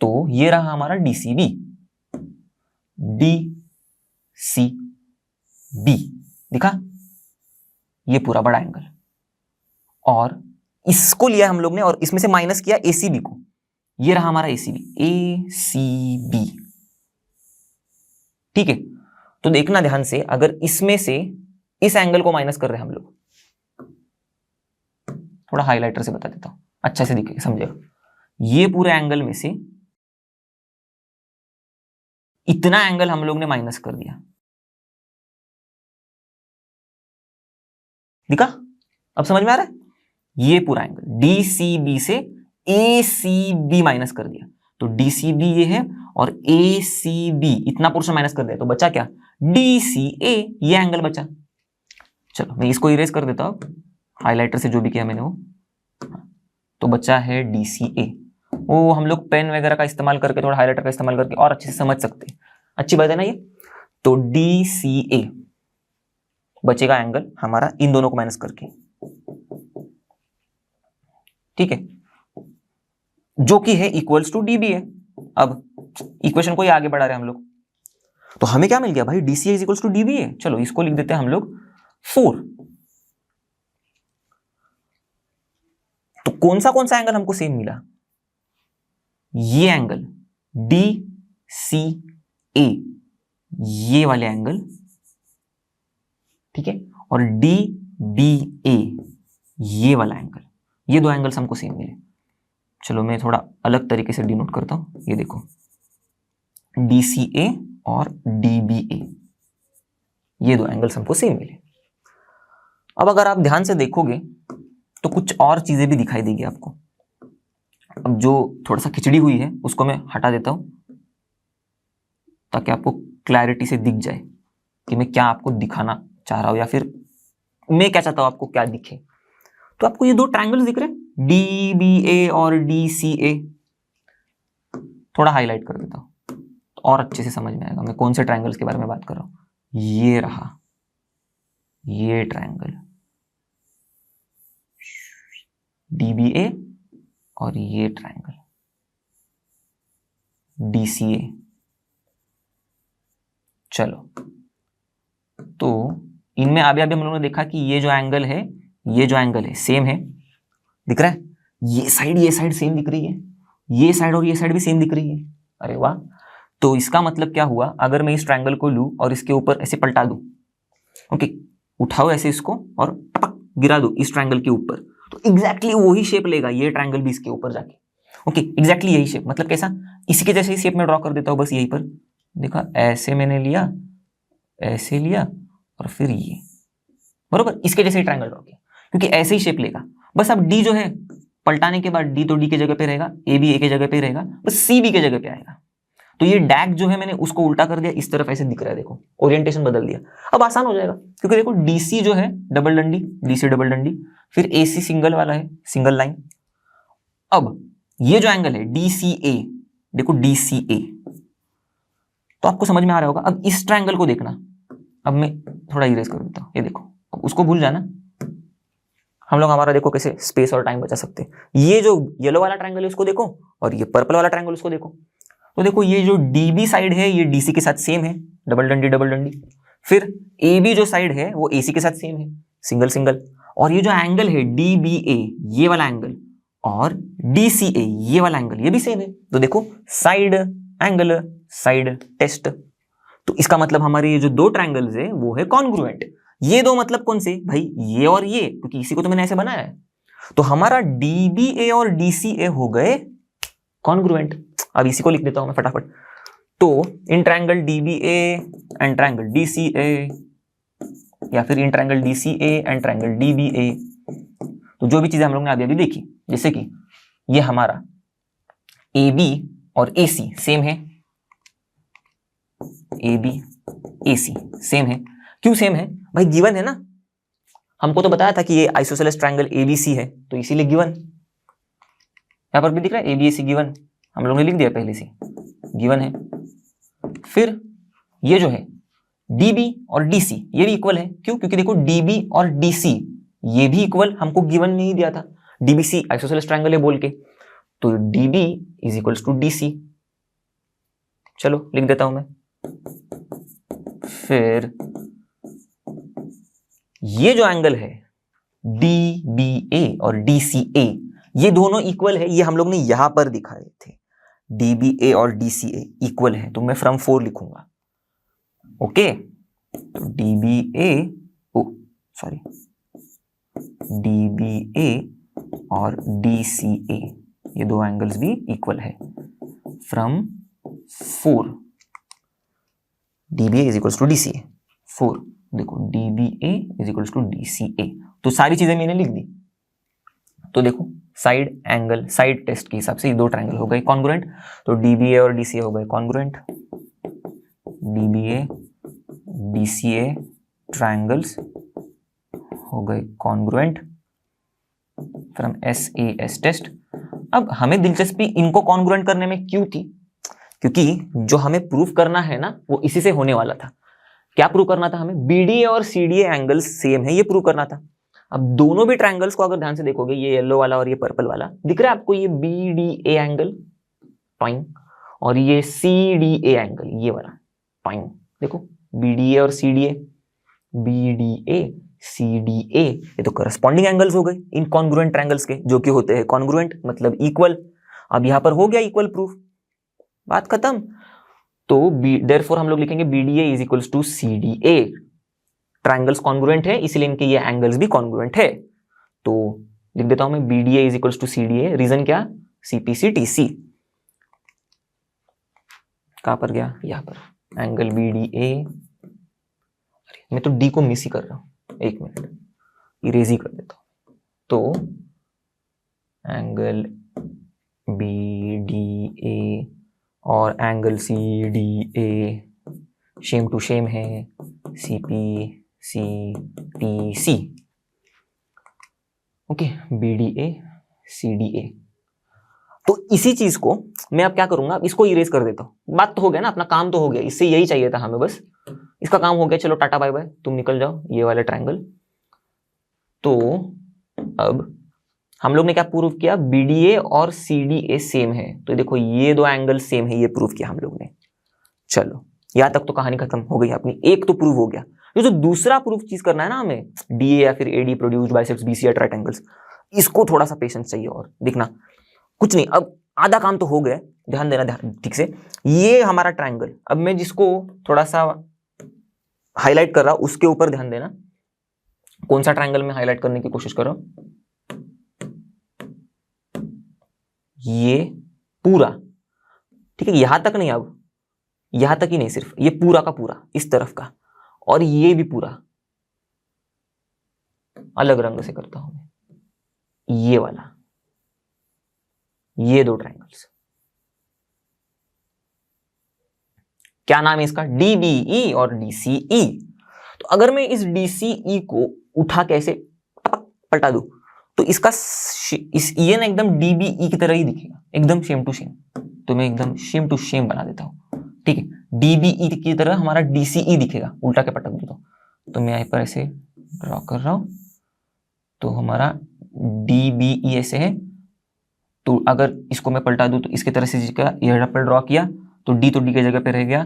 तो ये रहा हमारा DCB, DCB दिखा, ये पूरा बड़ा एंगल, और इसको लिया हम लोग ने और इसमें से माइनस किया ACB को, ये रहा हमारा ACB। ठीक है, तो देखना ध्यान से, अगर इसमें से इस एंगल को माइनस कर रहे हैं हम लोग, थोड़ा हाइलाइटर से बता देता हूं, अच्छा से दिखे समझेगा। ये पूरे एंगल में से इतना एंगल हम लोग ने माइनस कर दिया, दिखा, अब समझ में आ रहा है। ये पूरा एंगल DCB से ACB माइनस कर दिया, तो DCB ये है और ACB इतना पोर्शन माइनस कर दिया, तो बचा क्या, DCA, ये एंगल बचा। चलो मैं इसको इरेज कर देता हूं हाइलाइटर से, जो भी किया मैंने वो, तो बचा है DCA। वो हम लोग पेन वगैरह का इस्तेमाल करके, थोड़ा हाइलाइटर का इस्तेमाल करके और अच्छे से समझ सकते हैं, अच्छी बात है ना ये। तो DCA बचेगा एंगल हमारा इन दोनों को माइनस करके, ठीक है, जो कि है इक्वल्स टू DBA। अब इक्वेशन को ही आगे बढ़ा रहे हैं हम लोग, तो हमें क्या मिल गया भाई, DCA is equals to DBA। चलो इसको लिख देते हैं हम लोग 4। तो कौन सा एंगल हमको सेम मिला, ये एंगल DCA, ये वाले एंगल, ठीक है, और DBA, ये वाला एंगल, ये दो एंगल्स हमको सेम मिले। चलो मैं थोड़ा अलग तरीके से डिनोट करता हूं, ये देखो, DCA और DBA, ये दो एंगल्स हमको सेम मिले। अब अगर आप ध्यान से देखोगे तो कुछ और चीजें भी दिखाई देगी आपको। अब जो थोड़ा सा खिचड़ी हुई है उसको मैं हटा देता हूं ताकि आपको क्लैरिटी से दिख जाए कि मैं क्या आपको दिखाना चाह रहा हूं या फिर मैं क्या चाहता हूं आपको क्या दिखे। तो आपको ये दो ट्रायंगल्स दिख रहे हैं, DBA और DCA। थोड़ा हाईलाइट कर देता हूं तो और अच्छे से समझ में आएगा मैं कौन से ट्रायंगल्स के बारे में बात कर रहा हूं। ये रहा, ये ट्रायंगल DBA और ये ट्रायंगल DCA। चलो, तो इनमें अभी हम लोगों ने देखा कि ये जो एंगल है, ये जो एंगल है सेम है, दिख रहा है। ये साइड सेम दिख रही है, ये साइड और ये साइड भी सेम दिख रही है। अरे वाह! तो इसका मतलब क्या हुआ, अगर मैं इस ट्रायंगल को लूं और इसके ऊपर ऐसे पलटा दूं, ओके, उठाओ ऐसे इसको और टपक गिरा दो इस ट्रायंगल के ऊपर, तो एग्जैक्टली वही शेप लेगा ये ट्रायंगल भी इसके ऊपर जाके। ओके, एग्जैक्टली यही शेप, मतलब कैसा, इसी के जैसे ही शेप में ड्रॉ कर देता हूं बस यहीं पर। देखा, ऐसे मैंने लिया, ऐसे लिया और फिर ये, बरोबर इसके जैसे ही ट्रायंगल ड्रॉ किया, क्योंकि ऐसे ही शेप लेगा। बस अब डी जो है पलटाने के बाद डी तो डी के जगह पे रहेगा, ए भी ए के जगह पे रहेगा, बस सी बी के जगह पे आएगा। तो ये डैग जो है मैंने उसको उल्टा कर दिया, इस तरफ ऐसे दिख रहा है, देखो ओरिएंटेशन बदल दिया। अब आसान हो जाएगा क्योंकि देखो डीसी जो है डबल डंडी, डीसी डबल डंडी, फिर एसी सिंगल वाला है, सिंगल लाइन। अब ये जो एंगल है DCA, देखो DCA, तो आपको समझ में आ रहा होगा। अब इस ट्रायंगल को देखना, अब मैं थोड़ा इरेज कर देता हूं, ये देखो, अब उसको भूल जाना। हम लोग हमारा देखो कैसे स्पेस और टाइम बचा सकते हैं। ये जो येलो वाला ट्रायंगल है उसको देखो और ये पर्पल वाला ट्रायंगल उसको देखो, तो देखो ये जो DB साइड है ये DC के साथ सेम है, डबल डंडी डबल डंडी। फिर AB जो साइड है वो AC के साथ सेम है, सिंगल सिंगल। और ये जो एंगल है DBA, ये वाला एंगल, और DCA, ये वाला एंगल, ये भी सेम है। तो देखो साइड एंगल साइड टेस्ट, तो इसका मतलब हमारे ये जो दो ट्रायंगल्स है वो है कॉन्ग्रुएंट। ये दो मतलब कौन से भाई, ये और ये, क्योंकि इसी को तो मैंने ऐसे बनाया है। तो हमारा DBA और DCA हो गए कॉन्ग्रुएंट। अब इसी को लिख देता हूं मैं फटाफट। तो इन triangle DBA and triangle DCA, या फिर in triangle DCA and triangle DBA, तो जो भी चीजें हम लोग ने अभी अभी देखी, जैसे कि ये हमारा AB और AC सेम है, AB AC सेम है। क्यों सेम है भाई, गिवन है ना, हमको तो बताया था कि ये आइसोसेलेस ट्रायंगल ABC है, तो इसीलिए गिवन। यहां पर भी दिख रहा है ABAC गिवन, हम लोगों ने लिख दिया पहले से, गिवन है। फिर ये जो है DB और DC ये भी इक्वल है, क्यों, क्योंकि देखो DB और DC ये भी इक्वल हमको गिवन में ही दिया था, DBC आइसोसेलेस ट्रायंगल है बोल के, तो DB is equals to DC। चलो लिख देता हूं मैं। फिर ये जो एंगल है DBA और DCA ये दोनों इक्वल है, ये हम लोग ने यहां पर दिखाए थे, DBA और DCA इक्वल है, तो मैं फ्रॉम 4 लिखूंगा। ओके, तो DBA और DCA ये दो एंगल्स भी इक्वल है from 4। DBA is equals to DCA 4, देखो DBA is equals to DCA, तो सारी चीजें मैंने लिख दी। तो देखो साइड एंगल साइड टेस्ट के हिसाब से ये दो ट्रायंगल हो गए कॉन्ग्रुएंट, तो DBA और DCA हो गए कॉन्ग्रुएंट। DBA DCA ट्रायंगल्स हो गए कॉन्ग्रुएंट फ्रॉम SAS टेस्ट। अब हमें दिलचस्पी इनको कॉन्ग्रुएंट करने में क्यों थी, क्योंकि जो हमें प्रूफ करना है ना वो इसी से होने वाला था। क्या प्रूव करना था हमें, BDA और CDA एंगल्स सेम है, ये प्रूव करना था। अब दोनों भी ट्रायंगल्स को अगर ध्यान से देखोगे, ये येलो वाला और ये पर्पल वाला, दिख रहा है आपको ये BDA एंगल पॉइंट, और ये CDA एंगल ये वाला पॉइंट, देखो BDA और CDA, BDA CDA ये तो करस्पॉन्डिंग एंगल्स हो गए इन कॉन्ग्रुएंट ट्रायंगल्स के, जो कि होते हैं कॉन्ग्रुएंट मतलब इक्वल। अब यहां पर हो गया इक्वल प्रूफ, बात खत्म। तो देयरफॉर हम लोग लिखेंगे BDA is equals to CDA, triangles congruent है इसलिए इनके ये एंगल्स भी कॉन्ग्रुएंट है। तो लिख देता हूं मैं BDA is equals to CDA, reason क्या, CPC TC। कहाँ पर गया, यहाँ पर, एंगल BDA, मैं तो D को मिस ही कर रहा हूँ, एक मिनट इरेज ही कर देता हूँ। तो एंगल BDA और angle CDA same to same है, CPC, ओके, BDA CDA। तो इसी चीज को मैं अब क्या करूंगा, इसको इरेज कर देता हूं। बात तो हो गया ना, अपना काम तो हो गया, इससे यही चाहिए था हमें, बस इसका काम हो गया। चलो टाटा बाय बाय, तुम निकल जाओ ये वाले ट्रायंगल। तो अब हम लोग ने क्या प्रूव किया, BDA और CDA सेम है। तो देखो ये दो एंगल सेम है, ये प्रूव किया हम लोग ने। चलो यहां तक तो कहानी खत्म हो गई अपनी, एक तो प्रूव हो गया। जो दूसरा प्रूफ चीज करना है ना हमें, DA या फिर AD produced bisects BC at right angles, इसको थोड़ा सा पेशेंस चाहिए। और देखना कुछ नहीं, अब आधा काम तो हो गया, ध्यान देना ठीक से। ये हमारा ट्रायंगल, अब मैं जिसको थोड़ा सा हाईलाइट कर रहा हूं उसके ऊपर ध्यान देना। कौन सा ट्रायंगल में हाईलाइट करने की कोशिश कर रहा हूं, ये पूरा, ठीक है, यहां तक नहीं, अब यहां तक ही नहीं, सिर्फ ये पूरा का पूरा इस तरफ का, और ये भी पूरा अलग रंग से करता हूं मैं, ये वाला, ये दो ट्रायंगल्स, क्या नाम है इसका, DBE और DCE। तो अगर मैं इस DCE को उठा के ऐसे पलटा दूं तो इसका ये ना एकदम DBE की तरह ही दिखेगा, एकदम सेम टू सेम। तो मैं एकदम सेम टू सेम बना देता हूं, ठीक है, DBE की तरह हमारा DCE दिखेगा, उल्टा के पटक दूं तो मैं यहां पर ऐसे ड्रॉ कर रहा हूं, तो हमारा DBE ऐसे है। तो अगर इसको मैं पलटा दूं तो इसकी तरह से यहां पर ड्रॉ किया तो D तो D की जगह पे रह गया,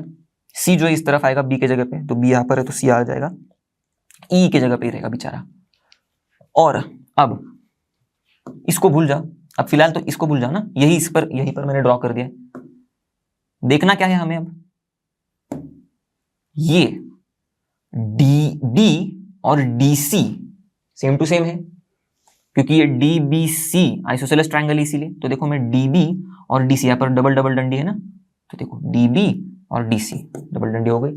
C जो है इस तरफ आएगा B की जगह पे, तो B यहां पर है तो C आ जाएगा, E की जगह पे ही रहेगा बेचारा। और अब इसको भूल जाओ, अब फिलहाल तो इसको भूल जाओ ना, यहीं पर मैंने ड्रॉ कर दिया। देखना क्या है हमें, अब ये DB और DC सेम टू सेम है, क्योंकि ये DBC आइसोसेलेस ट्रायंगल है इसीलिए। तो देखो मैं DB और DC, यहाँ पर डबल डबल डंडी है ना, तो देखो DB और DC डबल डंडी हो गई।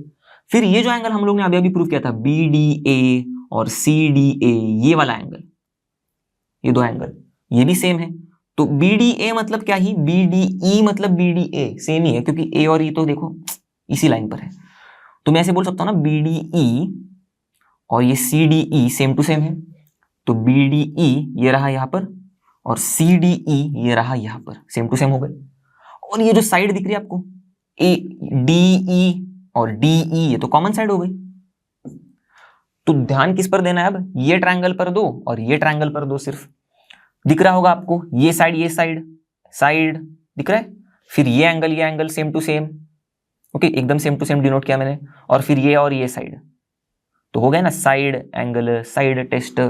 फिर ये जो एंगल हम लोग ने अभी अभी प्रूव किया था, BDA और CDA, ये वाला एंगल, ये दो एंगल ये भी सेम है। तो BDA मतलब क्या ही, BDE मतलब BDA सेम ही है, क्योंकि A और E तो देखो इसी लाइन पर है। तो मैं ऐसे बोल सकता हूं ना, BDE और ये CDE सेम टू सेम है। तो BDE ये रहा यहां पर और CDE ये रहा यहां पर, सेम टू सेम हो गए। और ये जो साइड दिख रही है आपको, DE और DE, ये तो कॉमन साइड हो गई। तो ध्यान किस पर देना है अब, ये ट्रायंगल पर दो और ये ट्रायंगल पर दो। सिर्फ दिख रहा होगा आपको, ये साइड दिख रहा है, फिर ये angle same to same, okay, एकदम सेम टू सेम डिनोट किया मैंने, और फिर ये और ये साइड, तो हो गया ना साइड एंगल साइड टेस्ट।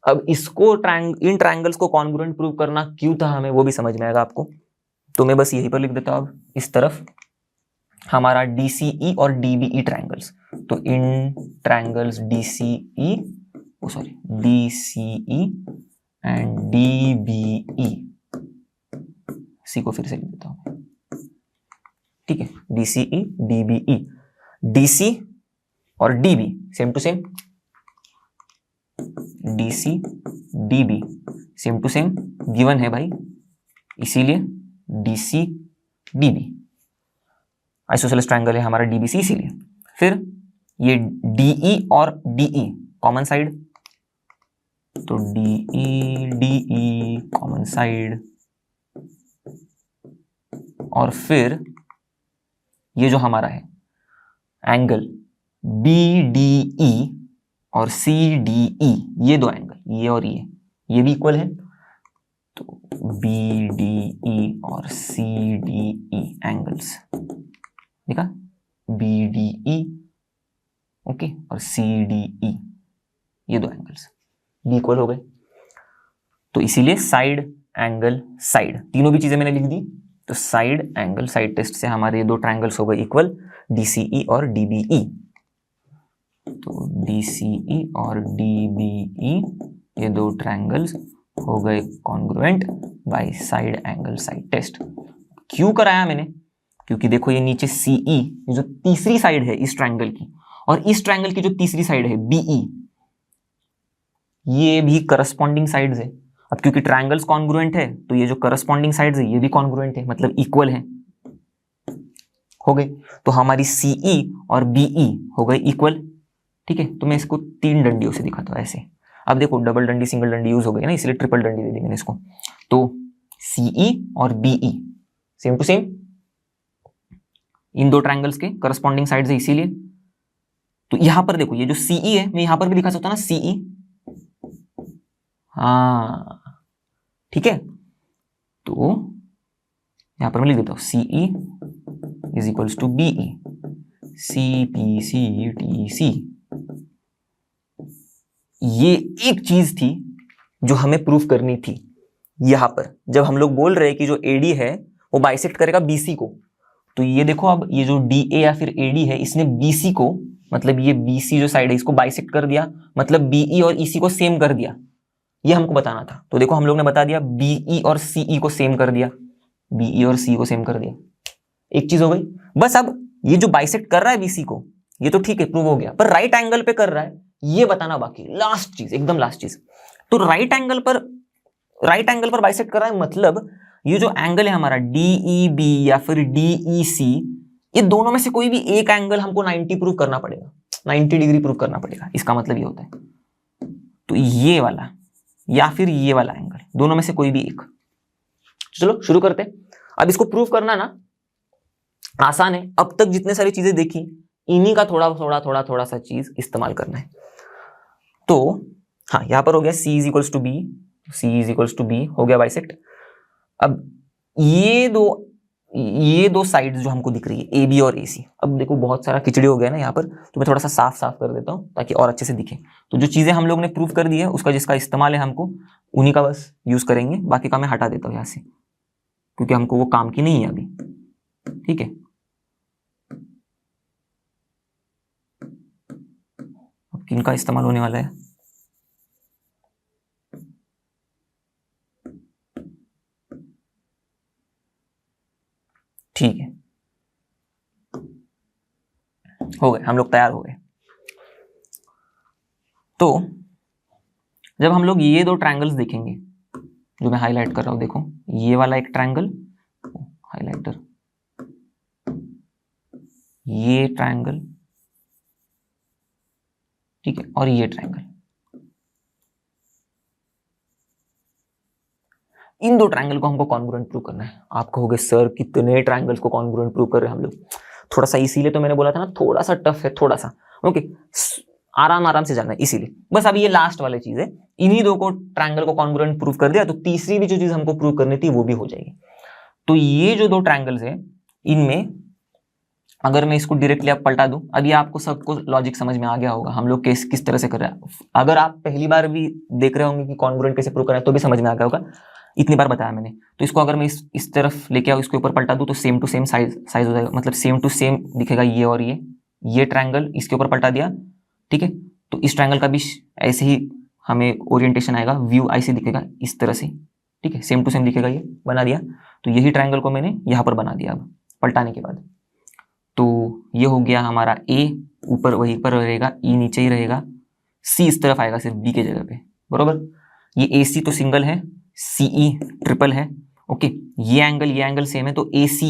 अब इसको इन ट्रायंगल्स को कॉन्ग्रुएंट प्रूव करना क्यों था हमें, वो भी समझ में आएगा आपको। तो मैं बस यहीं पर लिख देता हूं, अब इस तरफ हमारा DCE और DBE ट्रायंगल्स। तो इन ट्रायंगल्स DCE एंड DBE, सी को फिर से लिख देता हूं, ठीक है, DCE DBE, DC और DB same to same, DC DB same to same given है भाई, इसीलिए DC DB आइसोसेलेस ट्रायंगल है हमारा DBC, इसीलिए। फिर ये DE और DE कॉमन साइड, तो DE कॉमन साइड, और फिर ये जो हमारा है एंगल BDE और CDE, ये दो एंगल, ये और ये भी इक्वल है, तो BDE और CDE एंगल्स, देखा, BDE ओके और CDE, ये दो एंगल्स भी इक्वल हो गए। तो इसीलिए साइड एंगल साइड, तीनों भी चीजें मैंने लिख दी। तो साइड एंगल साइड टेस्ट से हमारे ये दो ट्रायंगल्स हो गए इक्वल, DCE और DBE। तो DCE और DBE ये दो ट्रायंगल्स हो गए congruent by side angle side test. क्यों कराया मैंने, क्योंकि देखो ये नीचे CE जो तीसरी साइड है इस ट्रायंगल की, और इस ट्रायंगल की जो तीसरी साइड है BE, ये भी करस्पॉन्डिंग साइड्स है। अब क्योंकि ट्रायंगल्स कॉन्ग्रुएंट है तो ये जो करस्पॉन्डिंग साइड्स है ये भी कॉन्ग्रुएंट है, मतलब इक्वल है, हो गए। तो हमारी CE और BE हो गए इक्वल। ठीक है, तो मैं इसको 3 डंडियों से दिखाता हूं ऐसे। अब देखो डबल डंडी सिंगल डंडी यूज हो गई ना, इसलिए ट्रिपल डंडी दे दी मैंने इसको। तो CE और BE सेम टू सेम, इन दो ट्रायंगल्स के करस्पॉन्डिंग साइड्स है इसीलिए। तो यहां पर देखो ये जो CE है, मैं यहां पर भी दिखा सकता हूं ना CE, हाँ ठीक है। तो यहां पर मैं लिख देता हूं CE is equals to BE, CPCTC। ये एक चीज थी जो हमें प्रूफ करनी थी। यहां पर जब हम लोग बोल रहे हैं कि जो AD है वो बाइसेक्ट करेगा BC को, तो ये देखो अब ये जो DA या फिर AD है इसने BC को, मतलब ये BC जो साइड है इसको बाइसेक्ट कर दिया, मतलब BE और EC को सेम कर दिया, ये हमको बताना था। तो देखो हम लोग ने बता दिया, BE और CE को सेम कर दिया, BE और C को सेम कर दिया, एक चीज हो गई। बस अब ये जो बाइसेक्ट कर रहा है BC को, ये तो ठीक है प्रूव हो गया, पर राइट एंगल पे कर रहा है ये बताना बाकी, लास्ट चीज, एकदम लास्ट चीज। तो राइट एंगल पर बाइसेक्ट कर रहा है, मतलब ये जो एंगल है हमारा DEB या फिर DEC, ये दोनों में से कोई भी एक एंगल हमको 90 प्रूव करना पड़ेगा, 90 डिग्री प्रूव करना पड़ेगा। इसका मतलब ये होता है तो ये वाला या फिर ये वाला एंगल, दोनों में से कोई भी एक। चलो शुरू करते। अब इसको प्रूव करना ना आसान है, अब तक जितने सारी चीजें देखी इन्हीं का थोड़ा सा चीज इस्तेमाल करना है। तो हाँ, यहां पर हो गया C is equals to B, C is equals to B हो गया बाइसेक्ट। अब ये दो साइड्स जो हमको दिख रही है AB और AC, अब देखो बहुत सारा खिचड़ी हो गया ना यहाँ पर, तो मैं थोड़ा सा साफ कर देता हूँ ताकि और अच्छे से दिखे। तो जो चीजें हम लोग ने प्रूव कर दी है उसका जिसका इस्तेमाल है हमको उन्हीं का बस यूज करेंगे, बाकी का मैं हटा देता हूँ यहाँ से क्योंकि हमको वो काम की नहीं है अभी। ठीक है, अब किनका इस्तेमाल होने वाला है? ठीक है, हो गए, हम लोग तैयार हो गए। तो जब हम लोग ये दो ट्रायंगल्स देखेंगे जो मैं हाईलाइट कर रहा हूं, देखो ये वाला एक ट्रायंगल, हाइलाइटर, ये ट्रायंगल, ठीक है, और ये ट्रायंगल, इन दो ट्रायंगल को हमको कॉन्ग्रुएंट प्रूव करना है। आप कहोगे सर कितने ट्रायंगल्स को कॉन्ग्रुएंट प्रूव कर रहे हैं हम लोग, थोड़ा सा, इसीलिए तो मैंने बोला था ना थोड़ा सा टफ है, थोड़ा सा ओके, आराम से जाना है इसीलिए। बस अब ये लास्ट वाली चीज है, इन्हीं दो को ट्रायंगल को कॉन्ग्रुएंट प्रूव कर दिया तो तीसरी भी जो चीज हमको प्रूव करनी थी वो भी हो जाएगी। तो ये जो दो ट्रायंगल्स है इनमें अगर मैं इसको डायरेक्टली आप पलटा दूं, अभी आपको सबको लॉजिक समझ में आ गया होगा हम लोग किस तरह से कर रहे हैं। अगर आप पहली बार भी देख रहे होंगे कि कॉन्ग्रुएंट कैसे प्रूव करना है तो भी समझ में आ गया होगा, इतनी बार बताया मैंने। तो इसको अगर मैं इस तरफ लेके आऊँ, इसके ऊपर पलटा दूं तो सेम टू सेम साइज हो जाएगा, मतलब सेम टू सेम दिखेगा ये और ये ट्रायंगल इसके ऊपर पलटा दिया, ठीक है। तो इस ट्रायंगल का भी ऐसे ही हमें ओरिएंटेशन आएगा, व्यू ऐसे दिखेगा इस तरह से, ठीक है, सेम टू सेम दिखेगा, ये बना दिया। तो यही ट्रायंगल को मैंने यहाँ पर बना दिया अब पलटाने के बाद। तो ये हो गया हमारा A, ऊपर वहीं पर रहेगा, E नीचे ही रहेगा, C इस तरफ आएगा सिर्फ B के जगह पे, बरोबर। ये AC तो सिंगल है, CE ट्रिपल है, ओके। ये एंगल सेम है, तो ACE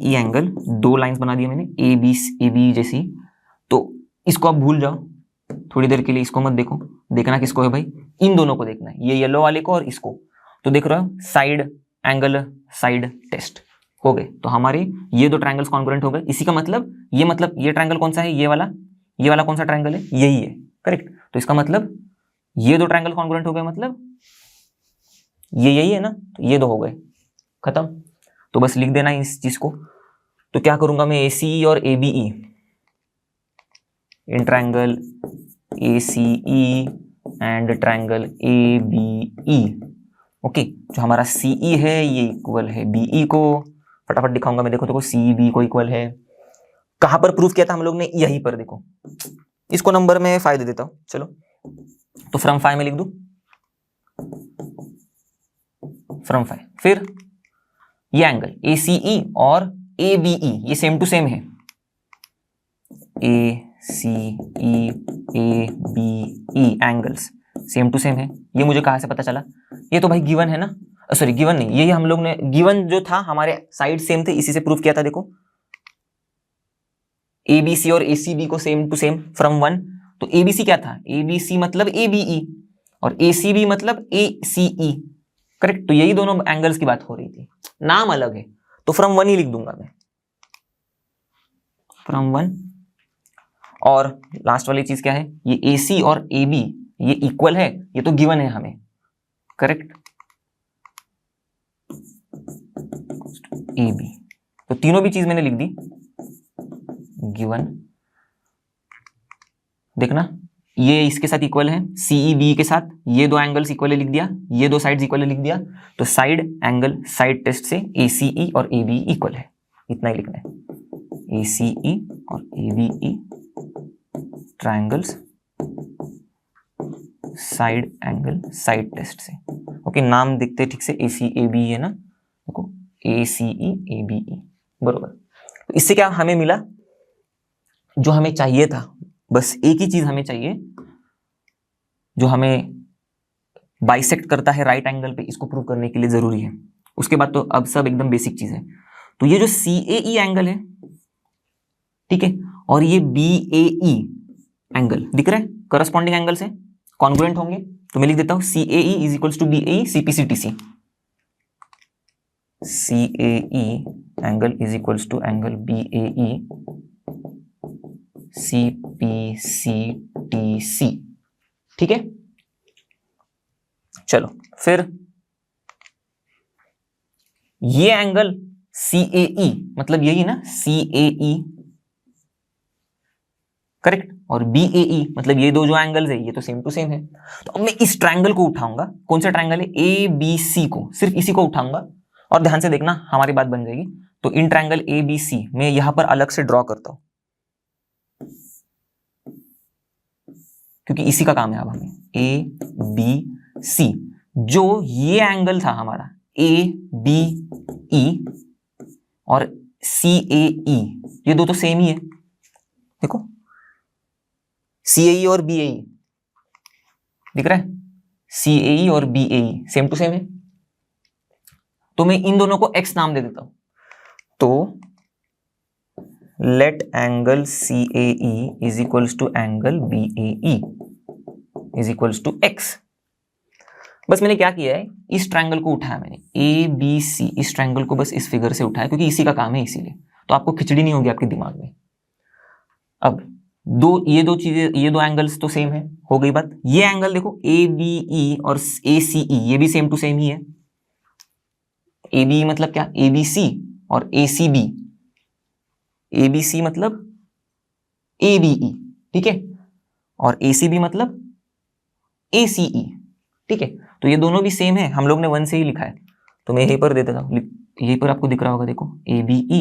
एंगल दो लाइंस बना दिया मैंने AB जैसी। तो इसको आप भूल जाओ थोड़ी देर के लिए, इसको मत देखो, देखना किसको है भाई, इन दोनों को देखना है, ये येलो वाले को और इसको। तो देख रहे हो साइड एंगल साइड टेस्ट हो गए। तो हमारे ये दो ट्रायंगल्स कॉन्ग्रुएंट हो गए। इसी का मतलब ये ट्रायंगल कौन सा है, ये वाला कौन सा ट्रायंगल है, यही है, करेक्ट। तो इसका मतलब ये दो ट्रायंगल कॉन्ग्रुएंट हो गए, मतलब ये यही है ना, तो ये दो हो गए, खत्म। तो बस लिख देना इस चीज को। तो क्या करूंगा मैं, ACE और ABE, in triangle ACE and triangle ABE, okay. जो हमारा CE है ये इक्वल है BE को, फटाफट दिखाऊंगा मैं, देखो CB को इक्वल है। कहां पर प्रूफ किया था हम लोग ने, यहीं पर, देखो इसको नंबर में 5 दे देता हूं, चलो। तो फ्रॉम 5 में लिख दूं, फ्रॉम 5। फिर ये एंगल ACE और ABE ये सेम टू सेम है, ACE ABE angles same to same है। ये मुझे कहाँ से पता चला? ये तो भाई गिवन है ना, सॉरी गिवन नहीं, ये हम लोग ने गिवन जो था हमारे साइड सेम थे, इसी से प्रूव किया था। देखो ABC और ACB को सेम टू सेम फ्रॉम 1, तो ABC क्या था? ABC मतलब ABE और ACB मतलब ACE, करेक्ट। तो यही दोनों एंगल्स की बात हो रही थी, नाम अलग है, तो फ्रॉम 1 ही लिख दूंगा मैं, फ्रॉम 1। और लास्ट वाली चीज क्या है? ये AC और AB ये इक्वल है, ये तो गिवन है हमें, करेक्ट। AB, तो तीनों भी चीज मैंने लिख दी गिवन। देखना ये इसके साथ इक्वल है, CEB के साथ, ये दो एंगल्स इक्वल लिख दिया, ये दो साइड्स इक्वल लिख दिया, तो साइड एंगल साइड टेस्ट से ACE और ABE इक्वल है, इतना ही लिखना है। ACE और ABE triangles side angle side test से। ओके, नाम देखते ठीक से, ACABE है ना, देखो ACE ABE बरोबर। तो इससे क्या हमें मिला? जो हमें चाहिए था, बस एक ही चीज हमें चाहिए, जो हमें बाइसेक्ट करता है राइट एंगल पे, इसको प्रूव करने के लिए जरूरी है। उसके बाद तो अब सब एकदम बेसिक चीज है। तो ये जो CAE एंगल है, ठीक है, और ये BAE एंगल दिख रहा है, करस्पॉन्डिंग एंगल से कॉन्ग्रुएंट होंगे, तो मैं लिख देता हूं CAE is equals to BAE CPCTC। CAE angle is equals to angle BAE CPCTC, ठीक है। चलो फिर ये एंगल CAE मतलब यही ना, CAE करेक्ट, और BAE मतलब ये दो जो एंगल्स है ये तो सेम टू सेम है। तो अब मैं इस ट्रायंगल को उठाऊंगा, कौन सा ट्रायंगल है? ABC को, सिर्फ इसी को उठाऊंगा, और ध्यान से देखना हमारी बात बन जाएगी। तो इन ट्रायंगल ABC मैं यहां पर अलग से ड्रॉ करता हूं, क्योंकि इसी का काम है अब हमें। ABC, जो ये एंगल था हमारा ABE और CAE, ये दो तो सेम ही है, देखो CAE और BAE दिख रहा है, CAE और BAE सेम टू सेम है, तो मैं इन दोनों को X नाम दे देता हूं। तो let angle CAE is equals to angle BAE is equals to X। बस मैंने क्या किया है, इस ट्रायंगल को उठाया मैंने, ABC, इस ट्रायंगल को बस इस फिगर से उठाया, क्योंकि इसी का काम है, इसीलिए तो आपको खिचड़ी नहीं होगी आपके दिमाग में। अब ये दो चीजें, ये दो एंगल्स तो सेम है, हो गई बात। ये एंगल देखो ABE और ACE ये भी सेम टू सेम ही है। ABE मतलब क्या? ABC और ACB, ABC मतलब ABE, ठीक है, और ACB मतलब ACE, ठीक है। तो ये दोनों भी सेम है, हम लोग ने 1 से ही लिखा है, तो मैं यहीं पर दे देता हूं, यहीं पर आपको दिख रहा होगा, देखो ABE,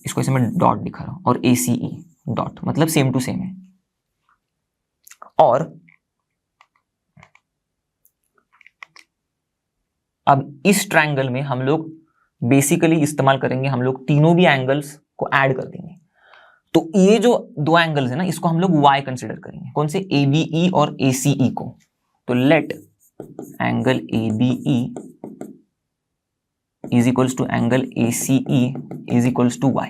इसको ऐसे मैं डॉट दिखा रहा हूं, और ACE डॉट, मतलब सेम टू सेम है। और अब इस ट्रायंगल में हम लोग बेसिकली इस्तेमाल करेंगे, हम लोग तीनों भी एंगल्स को ऐड कर देंगे। तो ये जो दो एंगल्स है ना, इसको हम लोग y कंसिडर करेंगे, कौन से? ABE और ACE को। तो let angle ABE is equals to angle ACE is equals to y।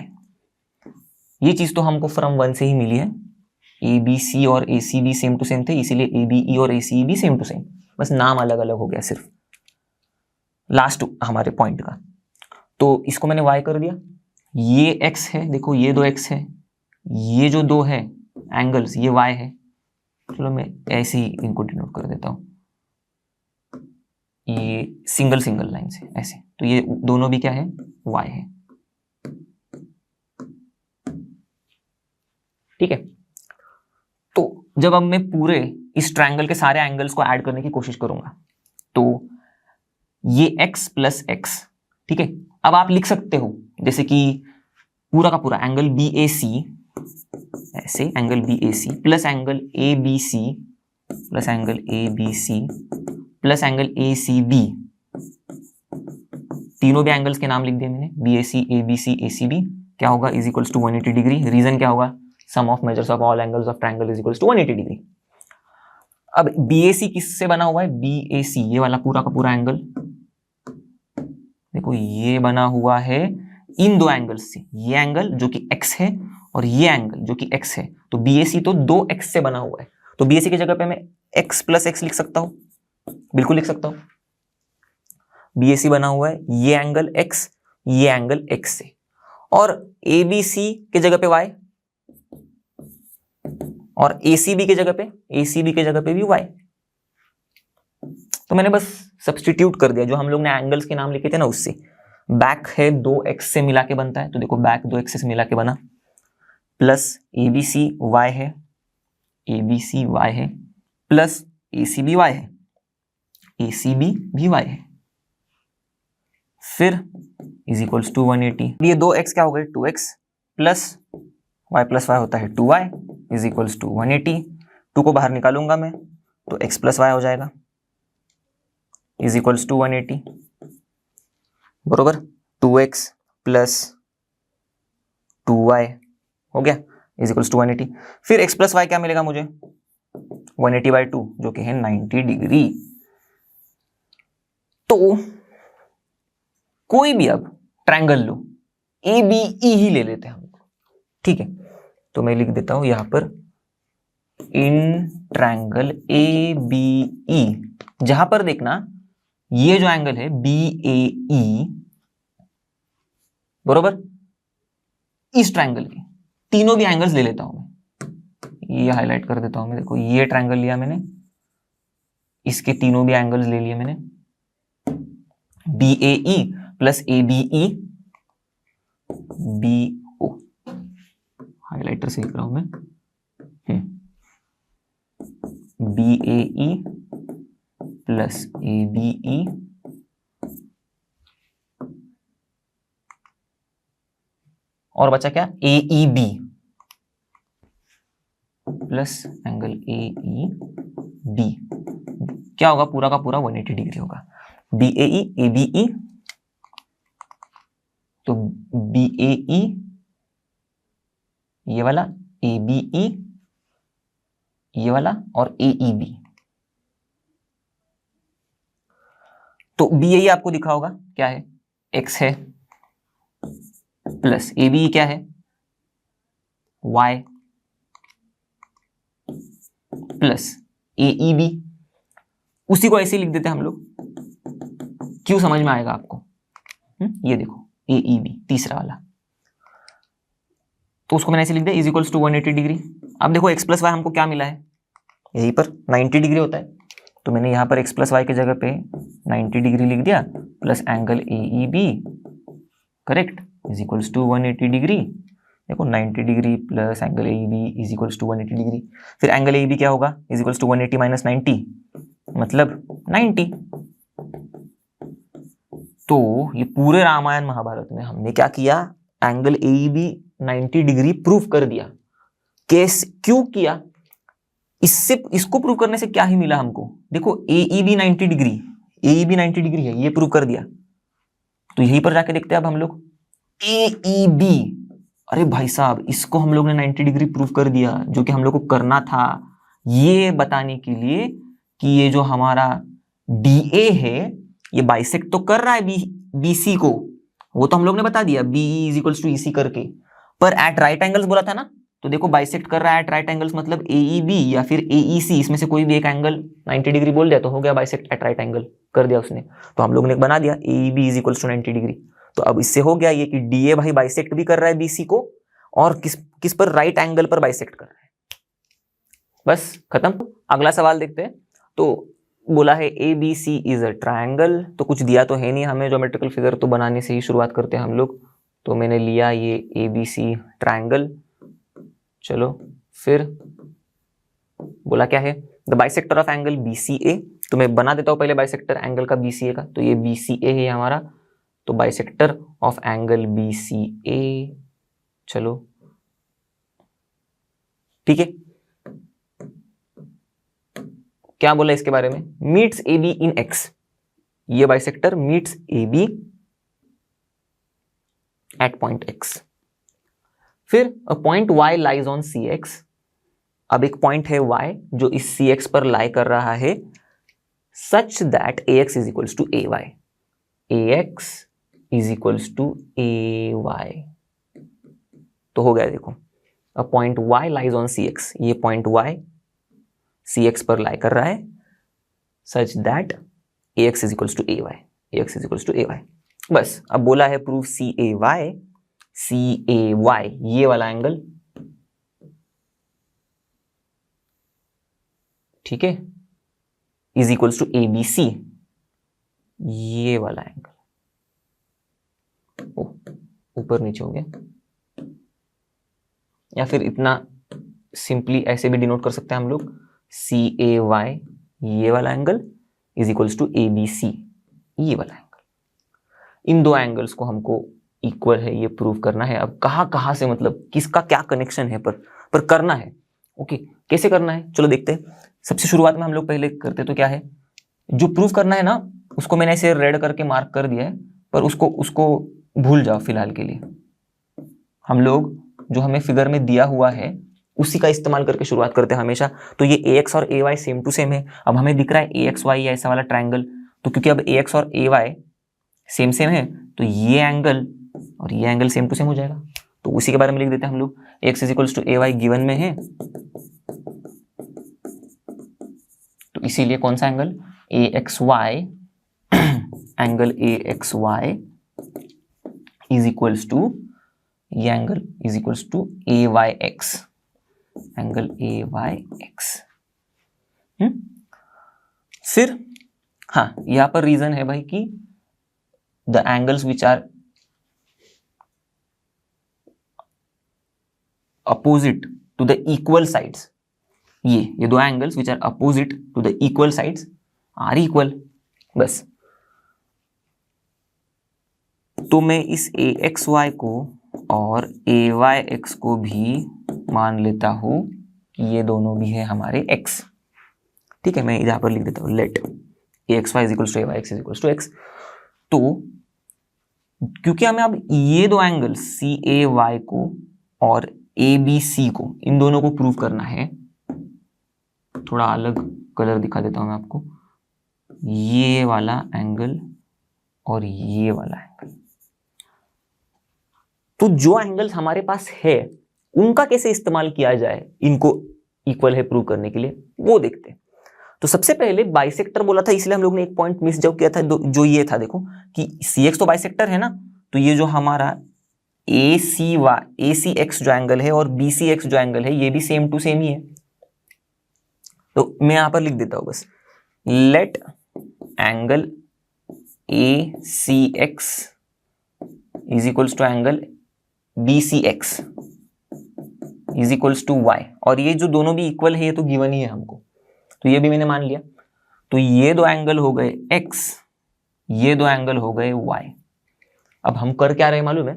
ये चीज तो हमको फ्रॉम 1 से ही मिली है, ABC और ACB सेम टू सेम थे, इसीलिए ABE और ACE भी सेम टू सेम, बस नाम अलग अलग हो गया सिर्फ लास्ट हमारे पॉइंट का। तो इसको मैंने y कर दिया, ये x है, देखो ये दो x है, ये जो दो है एंगल्स ये y है। चलो मैं ऐसे ही इनको डिनोट कर देता हूं, ये सिंगल सिंगल लाइन से ऐसे, तो ये दोनों भी क्या है? y है, ठीक है। तो जब अब मैं पूरे इस ट्रायंगल के सारे एंगल्स को ऐड करने की कोशिश करूंगा, तो ये x प्लस x, ठीक है। अब आप लिख सकते हो जैसे कि पूरा का पूरा एंगल BAC, ऐसे angle BAC plus angle ABC plus angle ABC plus angle ACB, तीनों भी एंगल्स के नाम लिख दिए मैंने, BAC, ABC, ACB क्या होगा is equals to 180 degree. Reason क्या होगा, sum of measures of all angles of triangle is equals to 180 degree. अब BAC किससे बना हुआ है, BAC ये वाला पूरा का पूरा एंगल, देखो ये बना हुआ है इन दो एंगल्स से, ये एंगल जो कि x है और ये एंगल जो कि x है, तो BAC तो 2x से बना हुआ है, तो BAC की जगह पे मैं x प्लस x लिख सकता हूं, बिल्कुल लिख सकता हूं। BAC बना हुआ है ये एंगल x, ये एंगल x से, और ABC की जगह पे y, और ACB की जगह पे भी y। तो मैंने बस सब्स्टिट्यूट कर दिया, जो हम लोग ने एंगल्स के नाम लिखे थे ना उससे। बैक है 2x से मिला के बनता है, तो देखो बैक 2x से मिला के बना, प्लस ABC y है, ABC y है, प्लस ACB y है, ACB भी y है, फिर इज इक्वल्स टू 180। ये 2x क्या हो गए 2x, प्लस y होता है 2y इज इक्वल्स टू 180। 2 को बाहर निकालूंगा मैं तो x प्लस y हो जाएगा इज इक्वल्स टू 180, बरोबर। 2x प्लस 2y हो गया इज इक्वल्स टू 180। फिर x प्लस y क्या मिलेगा मुझे, 180/2 जो कि है 90 डिग्री। तो कोई भी अब ट्रायंगल लो, ABE ही ले लेते हैं हम, ठीक है। तो मैं लिख देता हूं यहां पर इन ट्रायंगल ABE, जहां पर देखना ये जो एंगल है BAE, बरोबर, इस ट्रायंगल के तीनों भी एंगल्स ले लेता हूं मैं, ये हाईलाइट कर देता हूं मैं, देखो ये ट्रायंगल लिया मैंने, इसके तीनों भी एंगल्स ले लिए मैंने, BAE plus ABE, BO, highlighter से लिख रहा हूं मैं, BAE प्लस ABE और बचा क्या, AEB प्लस एंगल AEB क्या होगा, पूरा का पूरा 180 डिग्री होगा। BAE ABE, तो BAE ये वाला, ABE ये वाला, और AEB। तो BAE आपको दिखा होगा क्या है, x है, प्लस ABE क्या है, y, प्लस AEB, उसी को ऐसे लिख देते हैं हम लोग, क्यों समझ में आएगा आपको। ये देखो AEB तीसरा वाला, तो उसको मैंने ऐसे लिख दिया इज इक्वल्स टू 180 डिग्री। अब देखो x प्लस वाई हमको क्या मिला है, यहीं पर 90 डिग्री होता है, तो मैंने यहाँ पर x प्लस वाई की जगह पे 90 डिग्री लिख दिया, plus angle AEB, correct, is equals to 180 degree. देखो 90 degree plus angle AEB is equals to 180 degree. फिर एंगल AEB क्या होगा, इज इक्वल्स टू 180 माइनस 90, मतलब 90। तो ये पूरे रामायण महाभारत में हमने क्या किया, एंगल AEB 90 डिग्री प्रूफ कर दिया। केस क्यों किया, इससे इसको प्रूव करने से क्या ही मिला हमको, देखो AEB 90 डिग्री, AEB 90 डिग्री है, ये प्रूव कर दिया। तो यहीं पर जाके देखते हैं अब हम लोग AEB, अरे भाई साहब इसको हम लोग ने 90 डिग्री प्रूव कर दिया, जो कि हम लोग को करना था ये बताने के लिए कि ये जो हमारा DA है ये बाइसेक्ट तो कर रहा है BC को, वो तो हम लोग ने बता दिया BE is equals to EC करके, पर एट राइट एंगल्स बोला था ना, तो देखो बाइसेक्ट कर रहा है एट राइट एंगल्स, मतलब AEB या फिर AEC, इसमें से कोई भी एक एंगल 90 डिग्री बोल दिया तो हो गया बाइसेक्ट एट राइट एंगल, कर दिया उसने। तो हम लोग ने बना दिया AEB is equals to 90 degree. तो अब इससे हो गया ये कि DA भाई बाइसेक्ट भी कर रहा है BC को, और किस पर, राइट एंगल पर बाइसेक्ट कर रहा है। बस खत्म। अगला सवाल देखते हैं। तो बोला है ABC इज अ ट्रायंगल, तो कुछ दिया तो है नहीं हमें ज्योमेट्रिकल फिगर, तो बनाने से ही शुरुआत करते हैं हम लोग। तो मैंने लिया ये ABC ट्रायंगल, चलो फिर बोला क्या है, the bisector of angle BCA, तो मैं बना देता हूं पहले बाइसेक्टर एंगल का BCA का, तो ये BCA है हमारा, तो बाइसेक्टर ऑफ एंगल BCA, चलो ठीक है। क्या बोला इसके बारे में, मीट्स AB इन X, ये bisector meets AB at point X. फिर a point y lies on C X. अब एक पॉइंट है y जो इस सी एक्स पर लाई कर रहा है such that A X is equals to A Y. A X is equals to A Y. तो हो गया, देखो a point y lies on C X, ये पॉइंट y सी एक्स पर लाई कर रहा है such that A X is equals to A Y, A X is equals to A Y. बस अब बोला है prove C A Y, C A Y ये वाला एंगल, ठीक है, is equals to A B C ये वाला एंगल। ऊपर नीचे हो गया, या फिर इतना सिंपली ऐसे भी डिनोट कर सकते हैं हम लोग, सी ए वाई ये वाला angle is equals to A B C ये वाला एंगल। इन दो एंगल्स को हमको इक्वल है ये प्रूव करना है। अब कहां से, मतलब किसका क्या कनेक्शन है, पर करना है। ओके, कैसे करना है चलो देखते हैं। सबसे शुरुआत में हम लोग पहले करते तो क्या है, जो प्रूव करना है ना उसको मैंने ऐसे रेड करके मार्क कर दिया है, पर उसको भूल जाओ फिलहाल के लिए। हम लोग जो हमें फिगर में दिया हुआ है उसी का इस्तेमाल करके शुरुआत करते हैं हमेशा। तो ये ए एक्स और ए वाई सेम टू सेम है। अब हमें दिख रहा है ए एक्स वाई ऐसा वाला ट्रायंगल, तो क्योंकि अब ए एक्स और ए वाई सेम सेम है तो ये एंगल और ये एंगल सेम टू सेम हो जाएगा। तो उसी के बारे में लिख देते हैं हम लोग। X is equals to A Y given में है, तो इसीलिए कौन सा angle, A X Y, angle A X Y is equals to, ये angle is equals to A Y X, angle A Y X. फिर हाँ, यहां पर रीजन है भाई कि the angles which are opposite to the equal sides, ये दो angles which are opposite to the equal sides are equal. बस तो मैं इस ए एक्स वाई को और ए वाई एक्स को भी मान लेता हूं कि ये दोनों भी है हमारे एक्स। ठीक है, मैं यहां पर लिख देता हूं let A X Y is equals to A Y X is equals to X. तो क्योंकि हमें अब ये दो एंगल सी ए वाई को और ए बी सी को, इन दोनों को प्रूव करना है, थोड़ा अलग कलर दिखा देता हूं मैं आपको, ये वाला एंगल और ये वाला एंगल। तो जो एंगल्स हमारे पास है उनका कैसे इस्तेमाल किया जाए इनको इक्वल है प्रूव करने के लिए, वो देखते हैं। तो सबसे पहले बाइसेक्टर बोला था, इसलिए हम लोग ने एक पॉइंट मिस जो किया था, जो ये था, देखो कि सी एक्स तो बाइसेक्टर है ना, तो ये जो हमारा ए सी एक्स जो एंगल है और बी सी एक्स जो एंगल है ये भी सेम टू सेम ही है। तो मैं यहां पर लिख देता हूं बस, let angle A C X is equals to angle B C X is equals to Y. और ये जो दोनों भी इक्वल है ये तो गिवन ही है हमको, तो ये भी मैंने मान लिया। तो ये दो एंगल हो गए x, ये दो एंगल हो गए y। अब हम कर क्या रहे मालूम है,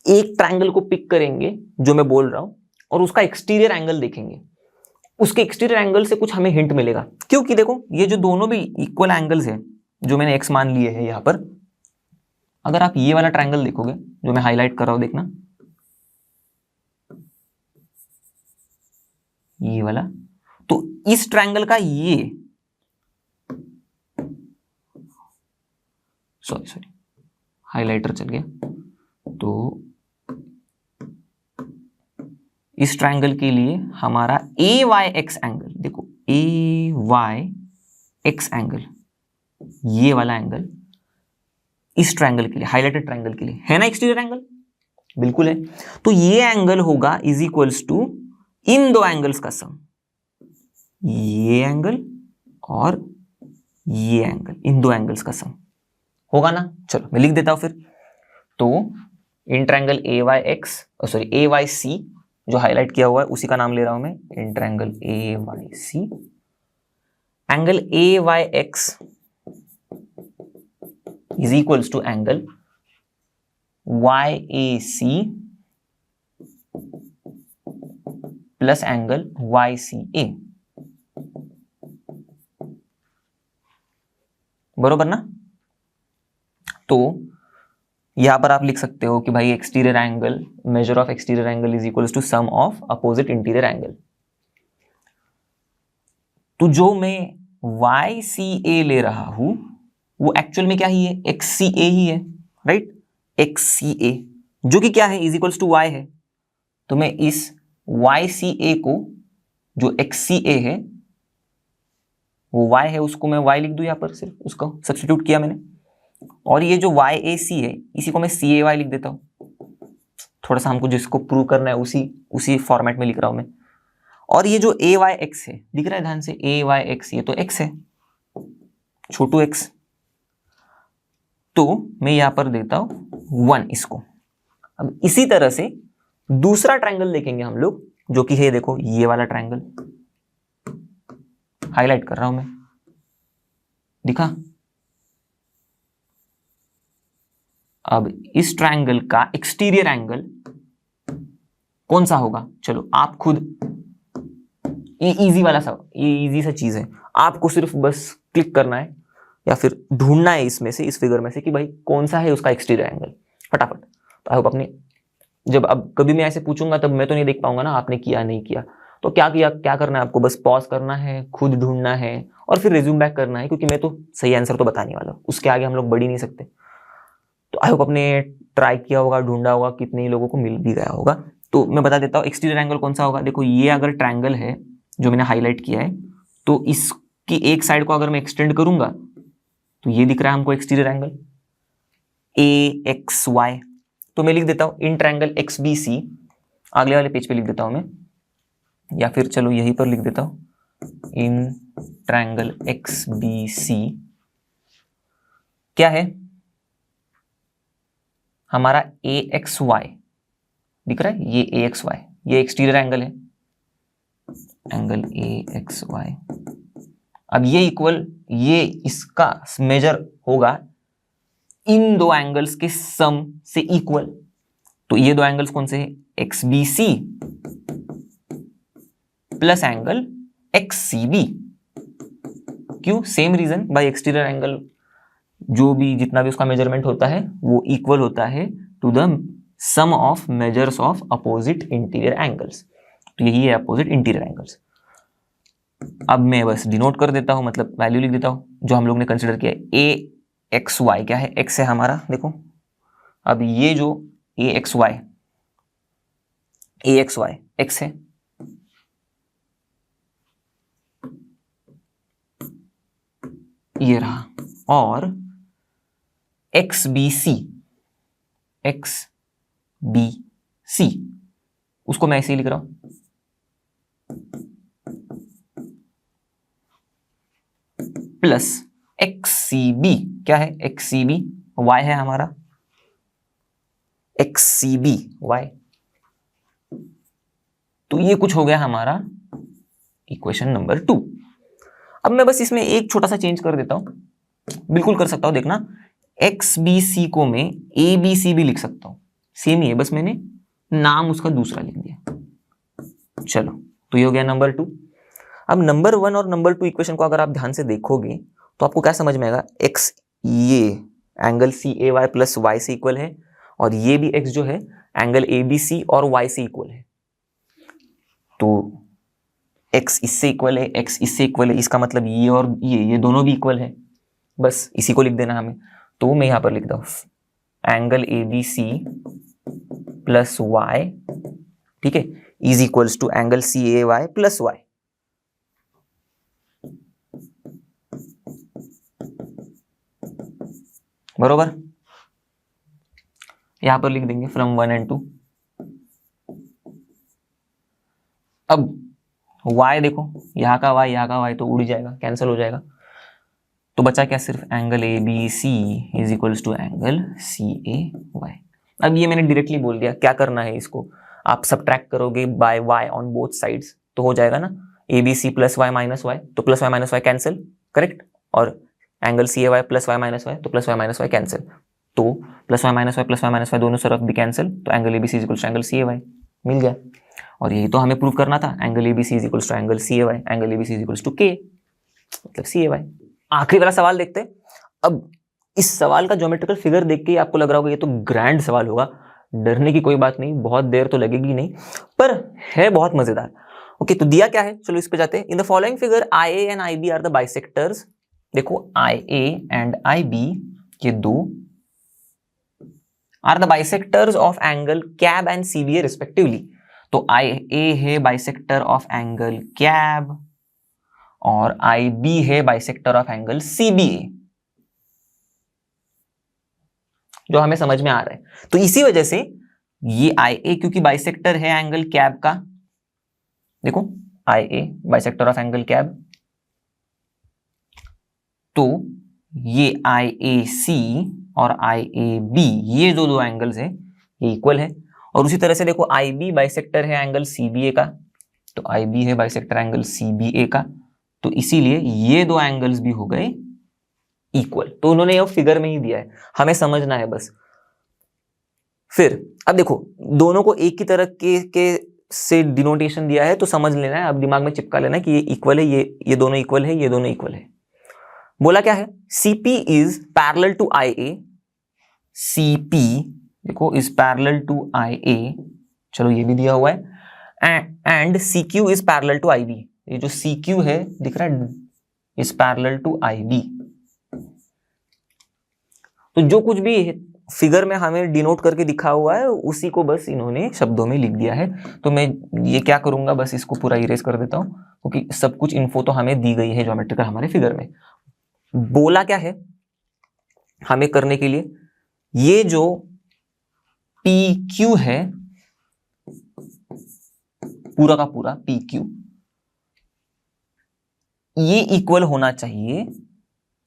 एक ट्रायंगल को पिक करेंगे जो मैं बोल रहा हूं और उसका एक्सटीरियर एंगल देखेंगे। उसके एक्सटीरियर एंगल से कुछ हमें हिंट मिलेगा, क्योंकि देखो ये जो दोनों भी इक्वल एंगल्स हैं जो मैंने x मान लिए हैं यहां पर, अगर आप ये वाला ट्रायंगल देखोगे जो मैं हाईलाइट कर रहा हूं, देखना ये वाला, तो इस ट्रायंगल का ये, सॉरी हाइलाइटर चल गया, तो इस ट्रायंगल के लिए हमारा ए वाई एक्स एंगल, देखो ए वाई एक्स एंगल, ये वाला एंगल इस ट्रायंगल के लिए, हाइलाइटेड ट्रायंगल के लिए है ना एक्सटीरियर एंगल, बिल्कुल है। तो ये एंगल होगा इज इक्वल्स टू इन दो एंगल्स का सम, ये एंगल और ये एंगल, इन दो एंगल्स का सम होगा ना। चलो मैं लिख देता हूं फिर। तो इन triangle A Y X, sorry A Y C जो हाईलाइट किया हुआ है उसी का नाम ले रहा हूं मैं, in triangle A Y C, angle A Y X is equals to angle Y A C plus angle Y C A, बरोबर ना। तो यहां पर आप लिख सकते हो कि भाई exterior angle, measure of exterior angle is equals to sum of opposite interior angle. तो जो मैं YCA ले रहा हूं वो एक्चुअल में क्या ही है, XCA ही है, राइट। XCA जो कि क्या है, इज इक्वल्स टू Y है। तो मैं इस YCA को, जो XCA है वो Y है, उसको मैं Y लिख दूं, यहां पर सिर्फ उसको सब्स्टिट्यूट किया मैंने। और ये जो YAC है इसी को मैं CAY लिख देता हूं। थोड़ा सा हमको जिसको प्रूव करना है उसी फॉर्मेट में लिख रहा हूं मैं। और ये जो AYX है, दिख रहा है ध्यान से, AYX, ये तो X है, छोटू X। तो मैं यहां पर देता हूं 1 इसको। अब इसी तरह से दूसरा ट्रायंगल देखेंगे हम लोग, जो कि है, देखो ये वाला ट्रायंगल हाईलाइट कर रहा हूं मैं, दिखा। अब इस ट्रायंगल का एक्सटीरियर एंगल कौन सा होगा, चलो आप खुद, ये इजी सा चीज है, आपको सिर्फ बस क्लिक करना है या फिर ढूंढना है इसमें से, इस फिगर में से, कि भाई कौन सा है उसका एक्सटीरियर एंगल, फटाफट। तो आई होप अपने, जब अब कभी मैं ऐसे पूछूंगा तब मैं तो नहीं देख पाऊंगा ना आपने किया नहीं किया। तो क्या करना है आपको, बस पॉज करना है, खुद ढूंढना है और फिर रिज्यूम बैक करना है, क्योंकि मैं तो सही आंसर तो बताने वाला हूं, उसके आगे हम लोग बढ़ ही नहीं सकते। तो आई होप अपने ट्राई किया होगा, ढूंढा होगा, कितने ही लोगों को मिल भी गया होगा। तो मैं बता देता हूँ एक्सटीरियर एंगल कौन सा होगा। देखो ये अगर ट्रायंगल है जो मैंने हाईलाइट किया है, तो इसकी एक साइड को अगर मैं एक्सटेंड करूंगा तो ये दिख रहा है हमको एक्सटीरियर एंगल AXY। तो मैं लिख देता हूं इन ट्रायंगल XBC, अगले वाले पेज पे लिख देता हूं मैं, या फिर चलो यहीं पर लिख देता हूं इन ट्रायंगल XBC। क्या है हमारा AXY, दिख रहा है, ये AXY, ये एक्सटीरियर एंगल है, एंगल AXY। अब ये इक्वल, ये इसका मेजर होगा इन दो एंगल्स के सम से इक्वल। तो ये दो एंगल्स कौन से हैं, XBC प्लस एंगल XCB। क्यों, same reason, by exterior angle जो भी जितना भी उसका मेजरमेंट होता है वो इक्वल होता है to the sum of measures of opposite interior angles. तो यही है अपोजिट इंटीरियर एंगल्स। अब मैं बस डिनोट कर देता हूं, मतलब वैल्यू लिख देता हूं जो हम लोग ने कंसिडर किया है। AXY क्या है, X है हमारा, देखो। अब ये जो AXY X है, ये रहा। और XBC उसको मैं ऐसे ही लिख रहा हूं, प्लस XCB क्या है, XCB Y है हमारा, XCB Y। तो ये कुछ हो गया हमारा इक्वेशन नंबर 2। अब मैं बस इसमें एक छोटा सा चेंज कर देता हूं, बिल्कुल कर सकता हूं, देखना। XBC को मैं ABC भी लिख सकता हूं, सेम ही है, बस मैंने नाम उसका दूसरा लिख दिया। चलो, तो ये हो गया नंबर 2। अब नंबर 1 और नंबर 2 इक्वेशन को अगर आप ध्यान से देखोगे तो आपको क्या समझ में आएगा, X ये एंगल CAY प्लस Y से इक्वल है, और ये भी X जो है एंगल ABC और Y से इक्वल है। तो X इससे इक्वल है, X इससे इक्वल है, इसका मतलब ये और ये दोनों भी इक्वल है, बस इसी को लिख देना हमें। तो मैं यहां पर लिख दूं एंगल ABC प्लस Y, ठीक है, is equals to angle CAY plus Y। बरोबर, यहां पर लिख देंगे फ्रॉम 1 and 2। अब Y देखो, यहाँ का Y तो उड़ जाएगा, कैंसिल हो जाएगा। तो बचा क्या, सिर्फ angle ABC is equals to angle CAY। अब ये मैंने डायरेक्टली बोल दिया, क्या करना है इसको, आप सब्ट्रैक्ट करोगे by Y on both sides तो हो जाएगा ना, ABC plus Y minus Y, तो plus Y minus Y cancel, correct. और angle CAY plus Y minus Y, तो plus Y minus Y cancel. तो प्लस Y माइनस Y दोनों तरफ भी कैंसिल, तो angle ABC is equals to angle CAY मिल गया। और यही तो हमें प्रूव करना था, angle ABC is equals to angle CAY, angle ABC is equals to K मतलब CAY। आखिरी वाला सवाल देखते हैं। अब इस सवाल का ज्योमेट्रिकल फिगर देख के ही आपको लग रहा होगा ये तो ग्रैंड सवाल होगा, डरने की कोई बात नहीं, बहुत देर तो लगेगी नहीं, पर है बहुत मजेदार। ओके, तो दिया क्या है, चलो इस पे जाते हैं। In the following figure I A and I B are the bisectors. देखो I A and I B ये दो are the bisectors of angle CAB and CBA respectively. तो आई ए है बाइसेक्टर ऑफ एंगल कैब और I B है bisector of angle CBA, जो हमें समझ में आ रहा है। तो इसी वजह से ये आई ए क्योंकि बाइसेक्टर है एंगल कैब का, देखो I A bisector of angle cab, तो ये आई ए सी और आई ए बी ये जो दो एंगल्स है ये इक्वल है। और उसी तरह से देखो आई बी बाइसेक्टर है एंगल सीबीए का, तो आई बी है बाइसेक्टर एंगल सीबीए का, तो इसीलिए ये दो एंगल्स भी हो गए इक्वल। तो उन्होंने ये फिगर में ही दिया है, हमें समझना है बस। फिर अब देखो दोनों को एक ही तरह के से डिनोटेशन दिया है तो समझ लेना है, अब दिमाग में चिपका लेना है कि ये इक्वल है, ये दोनों इक्वल है, ये दोनों इक्वल है। बोला क्या है, CP is parallel to IA, CP देखो इज पैरेलल टू IA, चलो ये भी दिया हुआ है, and CQ is parallel to IB। ये जो CQ है दिख रहा है इज पैरेलल टू IB। तो जो कुछ भी फिगर में हमें डिनोट करके दिखा हुआ है उसी को बस इन्होंने शब्दों में लिख दिया है। तो मैं ये क्या करूंगा, बस इसको पूरा इरेज कर देता हूं क्योंकि सब कुछ इन्फो तो हमें दी गई है ज्योमेट्रिकल हमारे फिगर में। बोला क्या है हमें करने के लिए, ये जो PQ है पूरा का पूरा PQ ये इक्वल होना चाहिए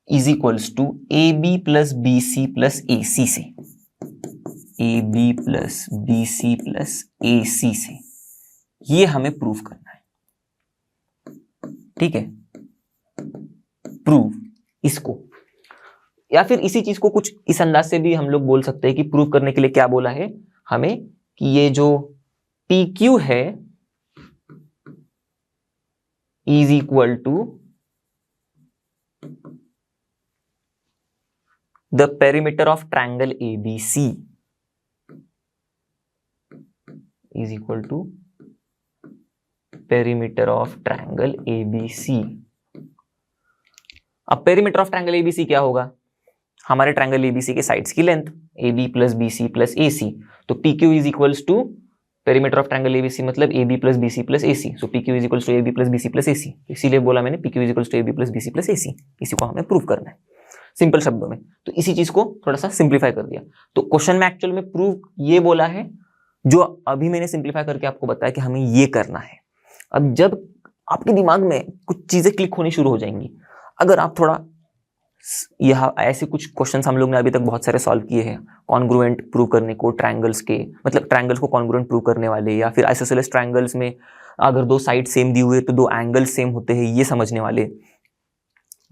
is equals to AB plus BC plus AC से, AB plus BC plus AC से। ये हमें प्रूव करना है, ठीक है, प्रूव इसको, या फिर इसी चीज को कुछ इस अंदाज से भी हम लोग बोल सकते हैं कि प्रूव करने के लिए क्या बोला है हमें कि ये जो PQ है is equal to the perimeter of triangle ABC is equal to perimeter of triangle ABC। अब पेरीमीटर ऑफ ट्रायंगल ABC क्या होगा, हमारे ट्रायंगल ABC के साइड्स की length AB plus BC plus AC। तो PQ is equals to perimeter of triangle ABC मतलब AB plus BC plus AC। So PQ is equals to AB plus BC plus AC, इसीलिए बोला मैंने PQ is equals to AB plus BC plus AC। इसी को हमें prove करना है simple शब्दों में, तो इसी चीज को थोड़ा सा सिंप्लीफाई कर दिया। तो क्वेश्चन में एक्चुअल में प्रूव ये बोला है जो अभी मैंने सिंप्लीफाई करके आपको बताया कि हमें ये करना है। अब जब आपके दिमाग में कुछ चीजें क्लिक होनी शुरू हो जाएंगी, अगर आप थोड़ा यह ऐसे कुछ क्वेश्चंस हम लोग ने अभी तक बहुत सारे सॉल्व किए हैं कॉन्ग्रुएंट प्रूव करने को, ट्रायंगल्स के मतलब ट्रायंगल्स को कॉन्ग्रुएंट प्रूव करने वाले, या फिर आइसोसेलेस ट्रायंगल्स में अगर दो साइड सेम दी हुए तो दो एंगल सेम होते हैं ये समझने वाले,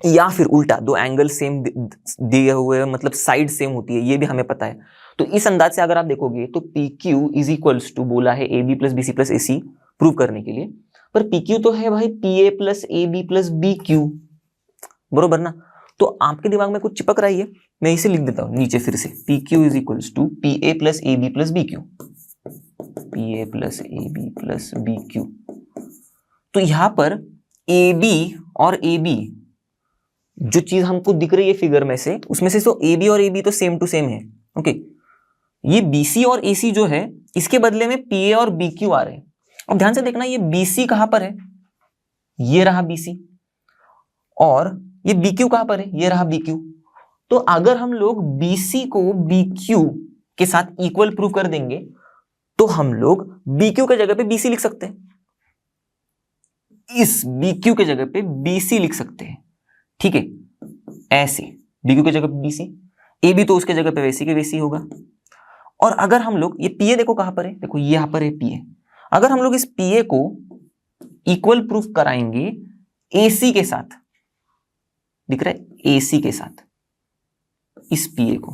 या फिर उल्टा दो एंगल सेम दिए हुए मतलब साइड सेम होती है ये भी हमें पता है। तो इस अंदाज से अगर आप देखोगे तो PQ इज इक्वल्स टू बोला है AB plus BC plus AC prove करने के लिए, पर PQ तो है भाई PA plus AB plus BQ, बरोबर ना। तो आपके दिमाग में कुछ चिपक रही है, मैं इसे लिख देता हूं नीचे फिर से, PQ is equals to PA plus AB plus BQ, PA plus AB plus BQ। तो यहां पर AB और AB जो चीज हमको दिख रही है फिगर में से उसमें से तो AB और AB तो सेम टू सेम है, ओके। ये BC और AC जो है इसके बदले में PA और BQ आ रहे हैं। अब ध्यान से देखना ये BC कहां पर है, ये रहा BC, और ये BQ कहां पर है, ये रहा BQ। तो अगर हम लोग BC को BQ के साथ इक्वल प्रूव कर देंगे तो हम लोग BQ के जगह पे BC लिख सकते हैं, इस BQ के जगह पे BC लिख सकते हैं, ठीक है, ऐसे BQ के जगह पे BC, AB तो उसके जगह पे वैसी के वैसी होगा। और अगर हम लोग ये PA देखो कहां पर है, देखो ये यहां पर है PA, अगर हम लोग इस PA को इक्वल प्रूफ कराएंगे AC के साथ, दिख रहा है AC के साथ इस PA को,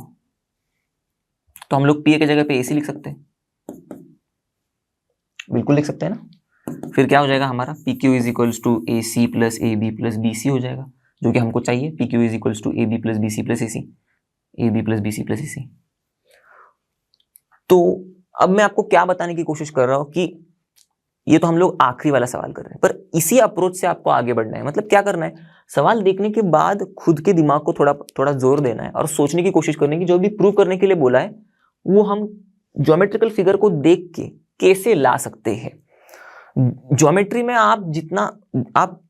तो हम लोग PA के जगह पे AC लिख सकते हैं, बिल्कुल लिख सकते हैं ना। फिर क्या हो जाएगा हमारा PQ is equals to AC plus AB plus BC हो जाएगा, जो कि हमको चाहिए। PQ is equals to AB plus BC plus AC। A B plus B C plus C. तो अब मैं आपको क्या बताने की कोशिश कर रहा हूं कि ये तो हम लोग आखिरी वाला सवाल कर रहे हैं, पर इसी अप्रोच से आपको आगे बढ़ना है। मतलब क्या करना है, सवाल देखने के बाद खुद के दिमाग को थोड़ा थोड़ा जोर देना है और सोचने की कोशिश करने की, जो भी प्रूव करने के लिए बोला है वो हम ज्योमेट्रिकल फिगर को देख के कैसे ला सकते हैं। ज्योमेट्री में आप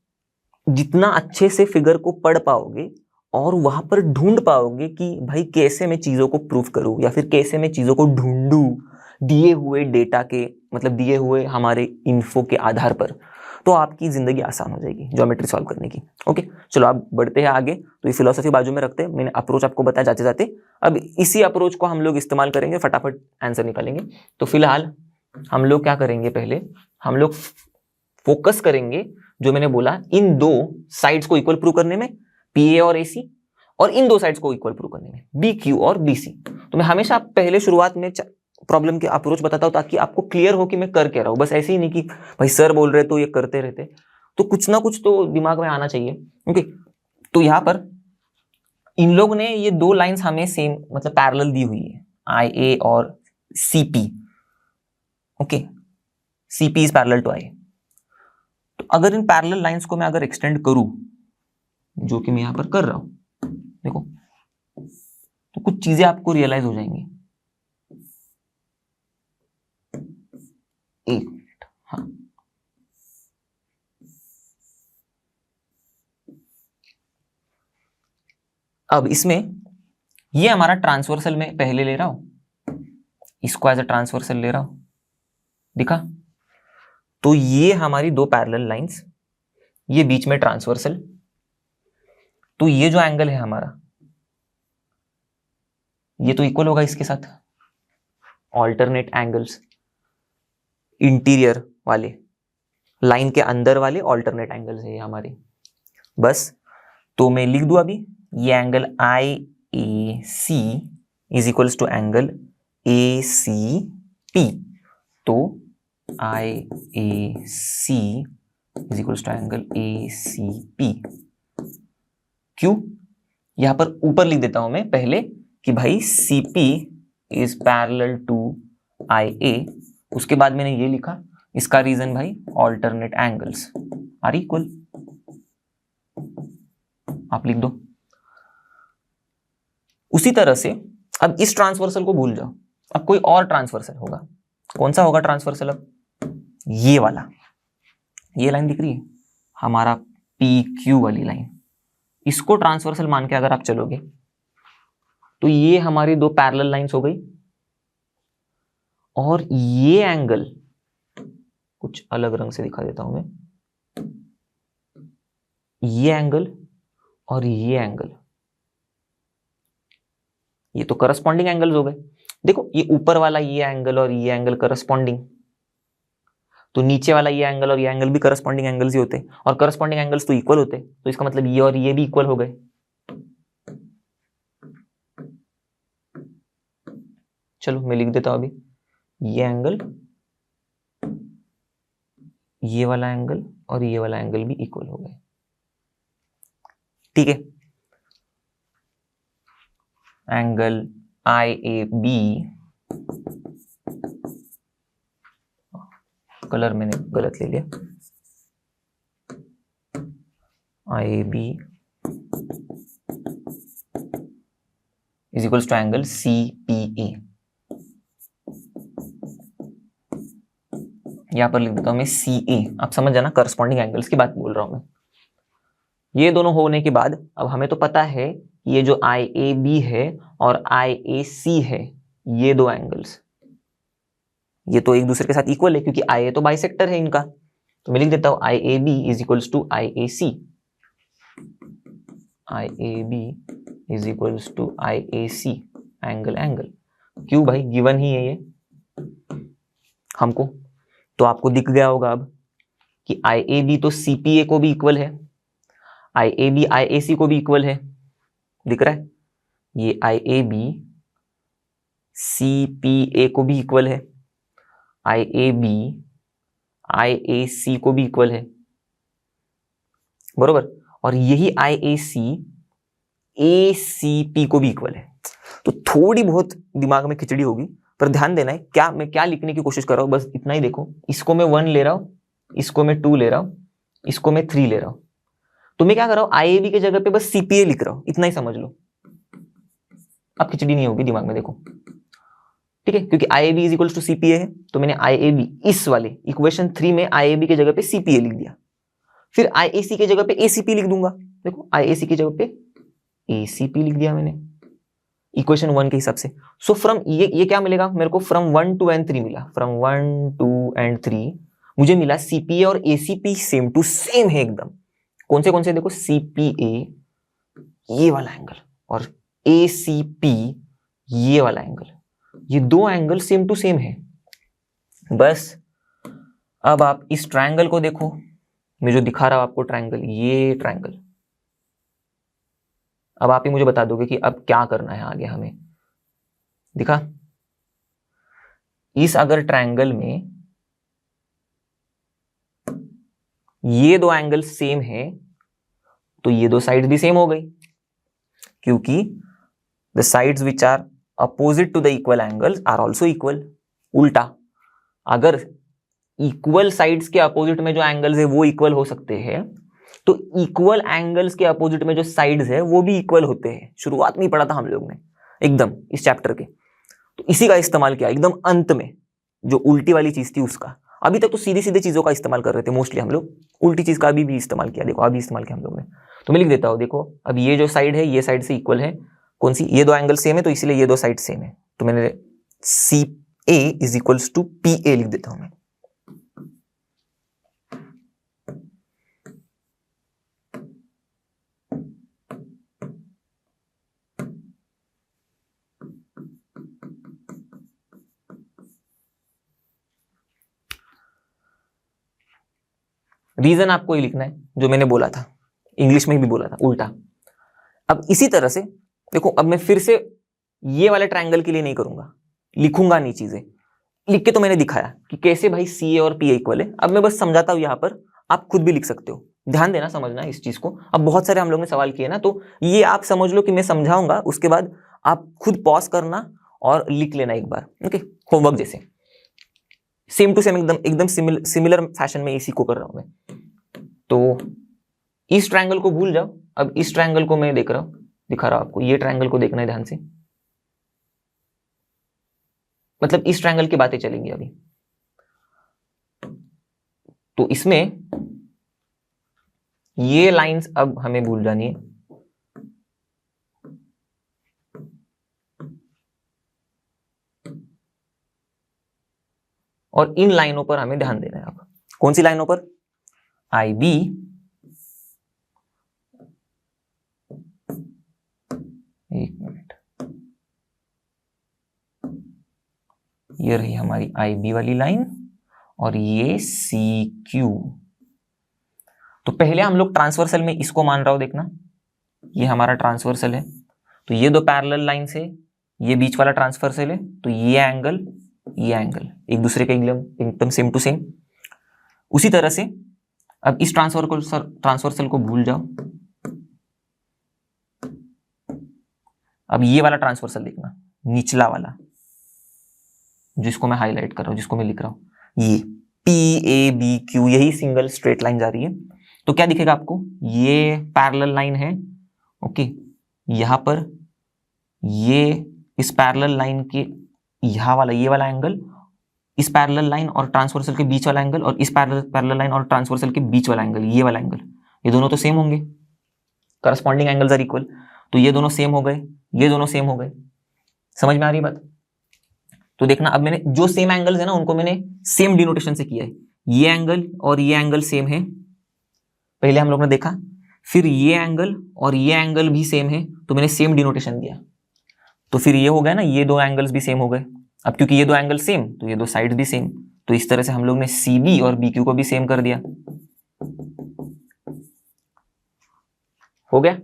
जितना अच्छे से फिगर को पढ़ पाओगे और वहां पर ढूंढ पाओगे कि भाई कैसे मैं चीजों को प्रूव करूं या फिर कैसे मैं चीजों को ढूंढूं दिए हुए डेटा के, मतलब दिए हुए हमारे इन्फो के आधार पर, तो आपकी जिंदगी आसान हो जाएगी ज्योमेट्री सॉल्व करने की। ओके, चलो आप बढ़ते हैं आगे। तो ये फिलोसफी बाजू में रखते हैं, मैंने अप्रोच आपको बताया जाते जाते। अब इसी अप्रोच को हम लोग इस्तेमाल करेंगे, फटाफट आंसर निकालेंगे। तो फिलहाल हम लोग क्या करेंगे, पहले हम लोग फोकस करेंगे जो मैंने बोला इन दो साइड्स को इक्वल प्रूव करने में, पी ए और ए सी, और इन दो साइड्स को इक्वल प्रूव करने में, बी क्यू और बी सी। तो मैं हमेशा पहले शुरुआत में प्रॉब्लम के अप्रोच बताता हूं ताकि आपको क्लियर हो कि मैं कर क्या रहा हूं। बस ऐसे ही नहीं कि भाई सर बोल रहे तो ये करते रहते, तो कुछ ना कुछ तो दिमाग में आना चाहिए। ओके, तो यहां पर इन लोग ने ये दो लाइंस हमें सेम मतलब पैरेलल दी हुई है, आई ए और C P. Okay, C P is parallel to I. तो अगर इन पैरेलल लाइंस को मैं अगर एक्सटेंड करूं, जो कि मैं यहां पर कर रहा हूं, देखो तो कुछ चीजें आपको रियलाइज हो जाएंगी। एक मिनट, हाँ, अब इसमें ये हमारा ट्रांसवर्सल में पहले ले रहा हूं, इसको एज अ ट्रांसवर्सल ले रहा हूं, दिखा? तो ये हमारी दो पैरेलल लाइंस, ये बीच में ट्रांसवर्सल। तो ये जो एंगल है हमारा, ये तो इक्वल होगा इसके साथ। ऑल्टरनेट एंगल्स, इंटीरियर वाले, लाइन के अंदर वाले ऑल्टरनेट एंगल्स है ये हमारे। बस, तो मैं लिख दूं अभी, ये angle I A C is equals to angle A C P. तो I A C is equals to angle A C P. क्यों? यहां पर ऊपर लिख देता हूं मैं पहले कि भाई C P is parallel to I A. उसके बाद मैंने ये लिखा, इसका रीजन भाई ऑल्टरनेट एंगल्स आर इक्वल, आप लिख दो। उसी तरह से अब इस ट्रांसवर्सल को भूल जाओ, अब कोई और ट्रांसवर्सल होगा। कौन सा होगा ट्रांसवर्सल? अब ये वाला, ये लाइन दिख रही है हमारा पी क्यू वाली लाइन, इसको ट्रांसवर्सल मान के अगर आप चलोगे तो ये हमारी दो पैरेलल लाइंस हो गई, और ये एंगल कुछ अलग रंग से दिखा देता हूं मैं, ये एंगल और ये एंगल, ये तो करस्पॉन्डिंग एंगल्स हो गए। देखो ये ऊपर वाला ये एंगल और ये एंगल करस्पॉन्डिंग, तो नीचे वाला ये एंगल और ये एंगल भी करस्पॉन्डिंग एंगल्स ही होते, और करस्पॉन्डिंग एंगल्स तो इक्वल होते, तो इसका मतलब ये और ये भी इक्वल हो गए। चलो मैं लिख देता हूं अभी, ये एंगल, ये वाला एंगल और ये वाला एंगल भी इक्वल हो गए। ठीक है, angle I A B, colour मैंने गलत ले लिया, I A B is equals to angle C P A. यहां पर लिख देता हूं मैं सी ए, आप समझ जाना करस्पॉन्डिंग एंगल्स की बात बोल रहा हूं मैं। ये दोनों होने के बाद अब हमें तो पता है ये जो आई ए बी है और आई ए सी है, ये दो एंगल्स ये तो एक दूसरे के साथ इक्वल है, क्योंकि आई ए तो बाइसेक्टर है इनका। तो मैं लिख देता हूं I A B is equals to I A C, I A B is equals to I A C, angle angle. क्यों भाई, गिवन ही है ये हमको, तो आपको दिख गया होगा अब कि आई ए बी तो सी पी ए को भी इक्वल है, I A B I A सी को भी इक्वल है, दिख रहा है? ये आई ए बी सी पी ए को भी इक्वल है, I A B I A सी को भी इक्वल है, बरोबर। और यही आई ए सी पी को भी इक्वल है। तो थोड़ी बहुत दिमाग में खिचड़ी होगी, पर ध्यान देना है क्या मैं क्या लिखने की कोशिश कर रहा हूँ, बस इतना ही देखो। इसको मैं 1 ले रहा हूँ, इसको मैं 2 ले रहा हूँ, इसको मैं 3 ले रहा हूँ। तो मैं क्या कर रहा हूँ, IAB के जगह पे बस CPA लिख रहा हूँ, इतना ही समझ लो। अब खिचड़ी नहीं होगी दिमाग में, देखो ठीक है, क्योंकि IAB is equal to CPA है, तो मैंने IAB इस वाले इक्वेशन 3 में IAB के जगह पे CPA लिख दिया। फिर IAC के जगह पे ACP लिख दूंगा। देखो IAC की जगह पे ACP लिख दिया मैंने इक्वेशन 1 के हिसाब से। सो फ्रॉम ये क्या मिलेगा मेरे को, फ्रॉम 1 2 एंड 3 मिला, फ्रॉम 1 2 एंड 3 मुझे मिला CPA और ACP सेम टू सेम है एकदम। कौन से देखो, CPA ये वाला एंगल और ACP ये वाला एंगल, ये दो एंगल सेम टू सेम है। बस अब आप इस ट्रायंगल को देखो, मैं जो दिखा रहा हूं आपको ट्रायंगल, ये ट्रायंगल। अब आप ही मुझे बता दोगे कि अब क्या करना है आगे हमें। दिखा, इस अगर ट्रायंगल में ये दो एंगल सेम है तो ये दो साइड भी सेम हो गई, क्योंकि the sides which are opposite to the equal angles are also equal. उल्टा, अगर इक्वल साइड्स के अपोजिट में जो एंगल्स है वो इक्वल हो सकते हैं, तो इक्वल एंगल्स के अपोजिट में जो साइड्स है वो भी इक्वल होते हैं। शुरुआत में ही पढ़ा था हम लोग ने एकदम इस चैप्टर के, तो इसी का इस्तेमाल किया एकदम अंत में, जो उल्टी वाली चीज थी उसका। अभी तक तो सीधी सीधे चीजों का इस्तेमाल कर रहे थे मोस्टली हम लोग, उल्टी चीज का अभी भी इस्तेमाल किया। देखो अभी इस्तेमाल किया हम लोग ने, तो मैं लिख देता हूँ। देखो अब ये जो साइड है ये साइड से इक्वल है, कौन सी, ये दो एंगल सेम है तो इसलिए ये दो साइड सेम है, तो मैंने CA is equals to PA लिख देता हूं मैं। रीजन आपको ही लिखना है जो मैंने बोला था, इंग्लिश में भी बोला था उल्टा। अब इसी तरह से देखो, अब मैं फिर से ये वाले ट्रायंगल के लिए नहीं करूंगा, लिखूंगा नहीं चीजें, लिख के तो मैंने दिखाया कि कैसे भाई CA और PA इक्वल है। अब मैं बस समझाता हूं, यहां पर आप खुद भी लिख सकते हो, ध्यान देना, समझना इस चीज को। अब बहुत सारे हम लोग ने सवाल किए ना, तो ये आप समझ लो कि मैं समझाऊंगा, उसके बाद आप खुद पॉज करना और लिख लेना एक बार, ओके, होमवर्क जैसे सेम टू सेम एकदम सिमिलर फैशन में इसी को कर रहा हूं मैं। तो इस ट्रायंगल को भूल जाओ, अब इस ट्रायंगल को मैं दिखा रहा हूं आपको, ये ट्रायंगल को देखना है ध्यान से, मतलब इस ट्रायंगल की बातें चलेंगी अभी। तो इसमें ये लाइंस अब हमें भूल जानी है, और इन लाइनों पर हमें ध्यान देना है। अब कौन सी लाइनों पर, IB, एक मिनट, ये रही हमारी IB वाली लाइन और ये CQ। तो पहले हम लोग ट्रांसवर्सल में इसको मान रहा हो, देखना ये हमारा ट्रांसवर्सल है, तो ये दो पैरेलल लाइन से ये बीच वाला ट्रांसवर्सल है, तो ये एंगल एक दूसरे के एकदम सेम टू सेम। उसी तरह से अब इस ट्रांसवर्सल को भूल जाओ, अब ये वाला ट्रांसवर्सल देखना, निचला वाला जिसको मैं हाईलाइट कर रहा हूं, जिसको मैं लिख रहा हूं, ये PABQ, यही सिंगल स्ट्रेट लाइन जा रही है। तो क्या दिखेगा आपको, ये पैरेलल लाइन है, ओके, यहां पर ये इस पैरेलल लाइन के यहां वाला ये वाला एंगल, इस पैरेलल लाइन और ट्रांसवर्सल के बीच वाला एंगल, और इस पैरेलल लाइन और ट्रांसवर्सल के बीच वाला एंगल, ये वाला एंगल, ये दोनों तो सेम होंगे, करस्पॉन्डिंग एंगल्स आर इक्वल, तो ये दोनों सेम हो गए, ये दोनों सेम हो गए। समझ में आ रही बात? तो देखना, अब मैंने जो सेम एंगल्स है ना उनको मैंने सेम डिनोटेशन से किया है, ये एंगल और ये एंगल सेम है, पहले हम लोग ने देखा, फिर ये एंगल और ये एंगल भी सेम है, तो मैंने सेम डिनोटेशन दिया, तो फिर ये हो गया ना, ये दो एंगल्स भी सेम हो गए। अब क्योंकि ये दो एंगल सेम, तो ये दो साइड्स भी सेम, तो इस तरह से हम लोग ने CB और BQ को भी सेम कर दिया। हो गया?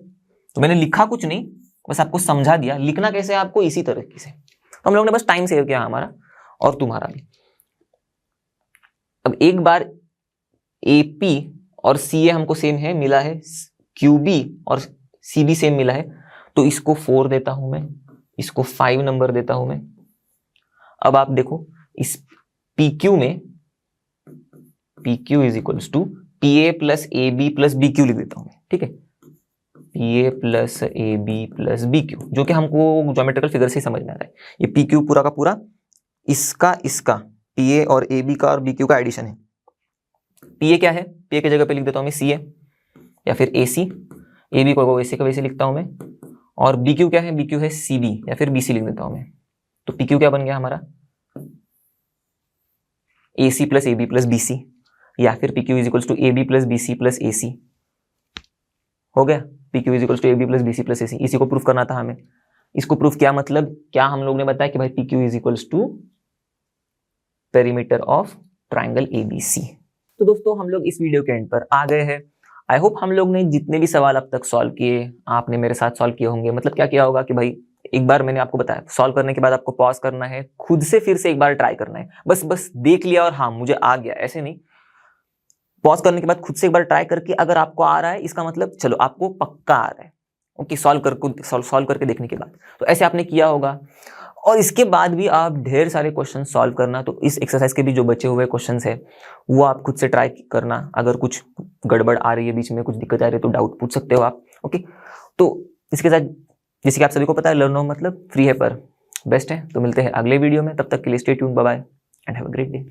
तो मैंने लिखा कुछ नहीं, बस आपको समझा दिया। लिखना कैसे है आपको, इसी तरीके से। हम लोग ने बस टाइम सेव किया हमारा और तुम्हारा भी। अब एक बार AP और CA हमको सेम है मिला है, QB और CB सेम मिला है, तो इसको 4 देता हूं मैं, इसको 5 नंबर देता हूं मैं। अब आप देखो इस PQ में PQ is equals to PA plus AB plus BQ लिख देता हूं मैं, ठीक है। PA plus AB plus BQ, जो कि हमको ज्योमेट्रिकल फिगर से ही समझ में आ रहा है। ये PQ पूरा का पूरा इसका PA और AB का और BQ का एडिशन है। PA क्या है, PA की जगह पे लिख देता हूं मैं CA या फिर AC, AB को वैसे का वैसे लिखता हूं मैं, और BQ क्या है, BQ है CB या फिर BC लिख देता हूं मैं। तो PQ क्या बन गया हमारा, AC plus AB plus BC, या फिर PQ is equals to AB plus BC plus AC। हो गया, PQ is equals to AB plus BC plus AC। इसी को प्रूफ करना था हमें। इसको प्रूफ किया मतलब क्या, हम लोग ने बताया कि भाई PQ is equals to perimeter of triangle ABC। तो दोस्तों हम लोग इस वीडियो के एंड पर आ गए हैं। आई होप हम लोग ने जितने भी सवाल अब तक सॉल्व किए, आपने मेरे साथ सॉल्व किए होंगे। मतलब क्या किया होगा कि भाई एक बार मैंने आपको बताया, सॉल्व करने के बाद आपको पॉज करना है, खुद से फिर से एक बार ट्राई करना है। बस देख लिया और हाँ मुझे आ गया, ऐसे नहीं। पॉज करने के बाद खुद से एक बार ट्राई करके अगर आपको आ रहा है, इसका मतलब चलो आपको पक्का आ रहा है। ओके, सॉल्व करके देखने के बाद तो ऐसे आपने किया होगा। और इसके बाद भी आप ढेर सारे क्वेश्चन सॉल्व करना। तो इस एक्सरसाइज के भी जो बचे हुए क्वेश्चंस है वो आप खुद से ट्राई करना। अगर कुछ गड़बड़ आ रही है, बीच में कुछ दिक्कत आ रही है, तो डाउट पूछ सकते हो आप। ओके, तो इसके साथ जैसे कि आप सभी को पता है, लर्न हो मतलब फ्री है पर बेस्ट है। तो मिलते हैं अगले वीडियो में, तब तक के लिए stay tuned, bye bye and have a great day.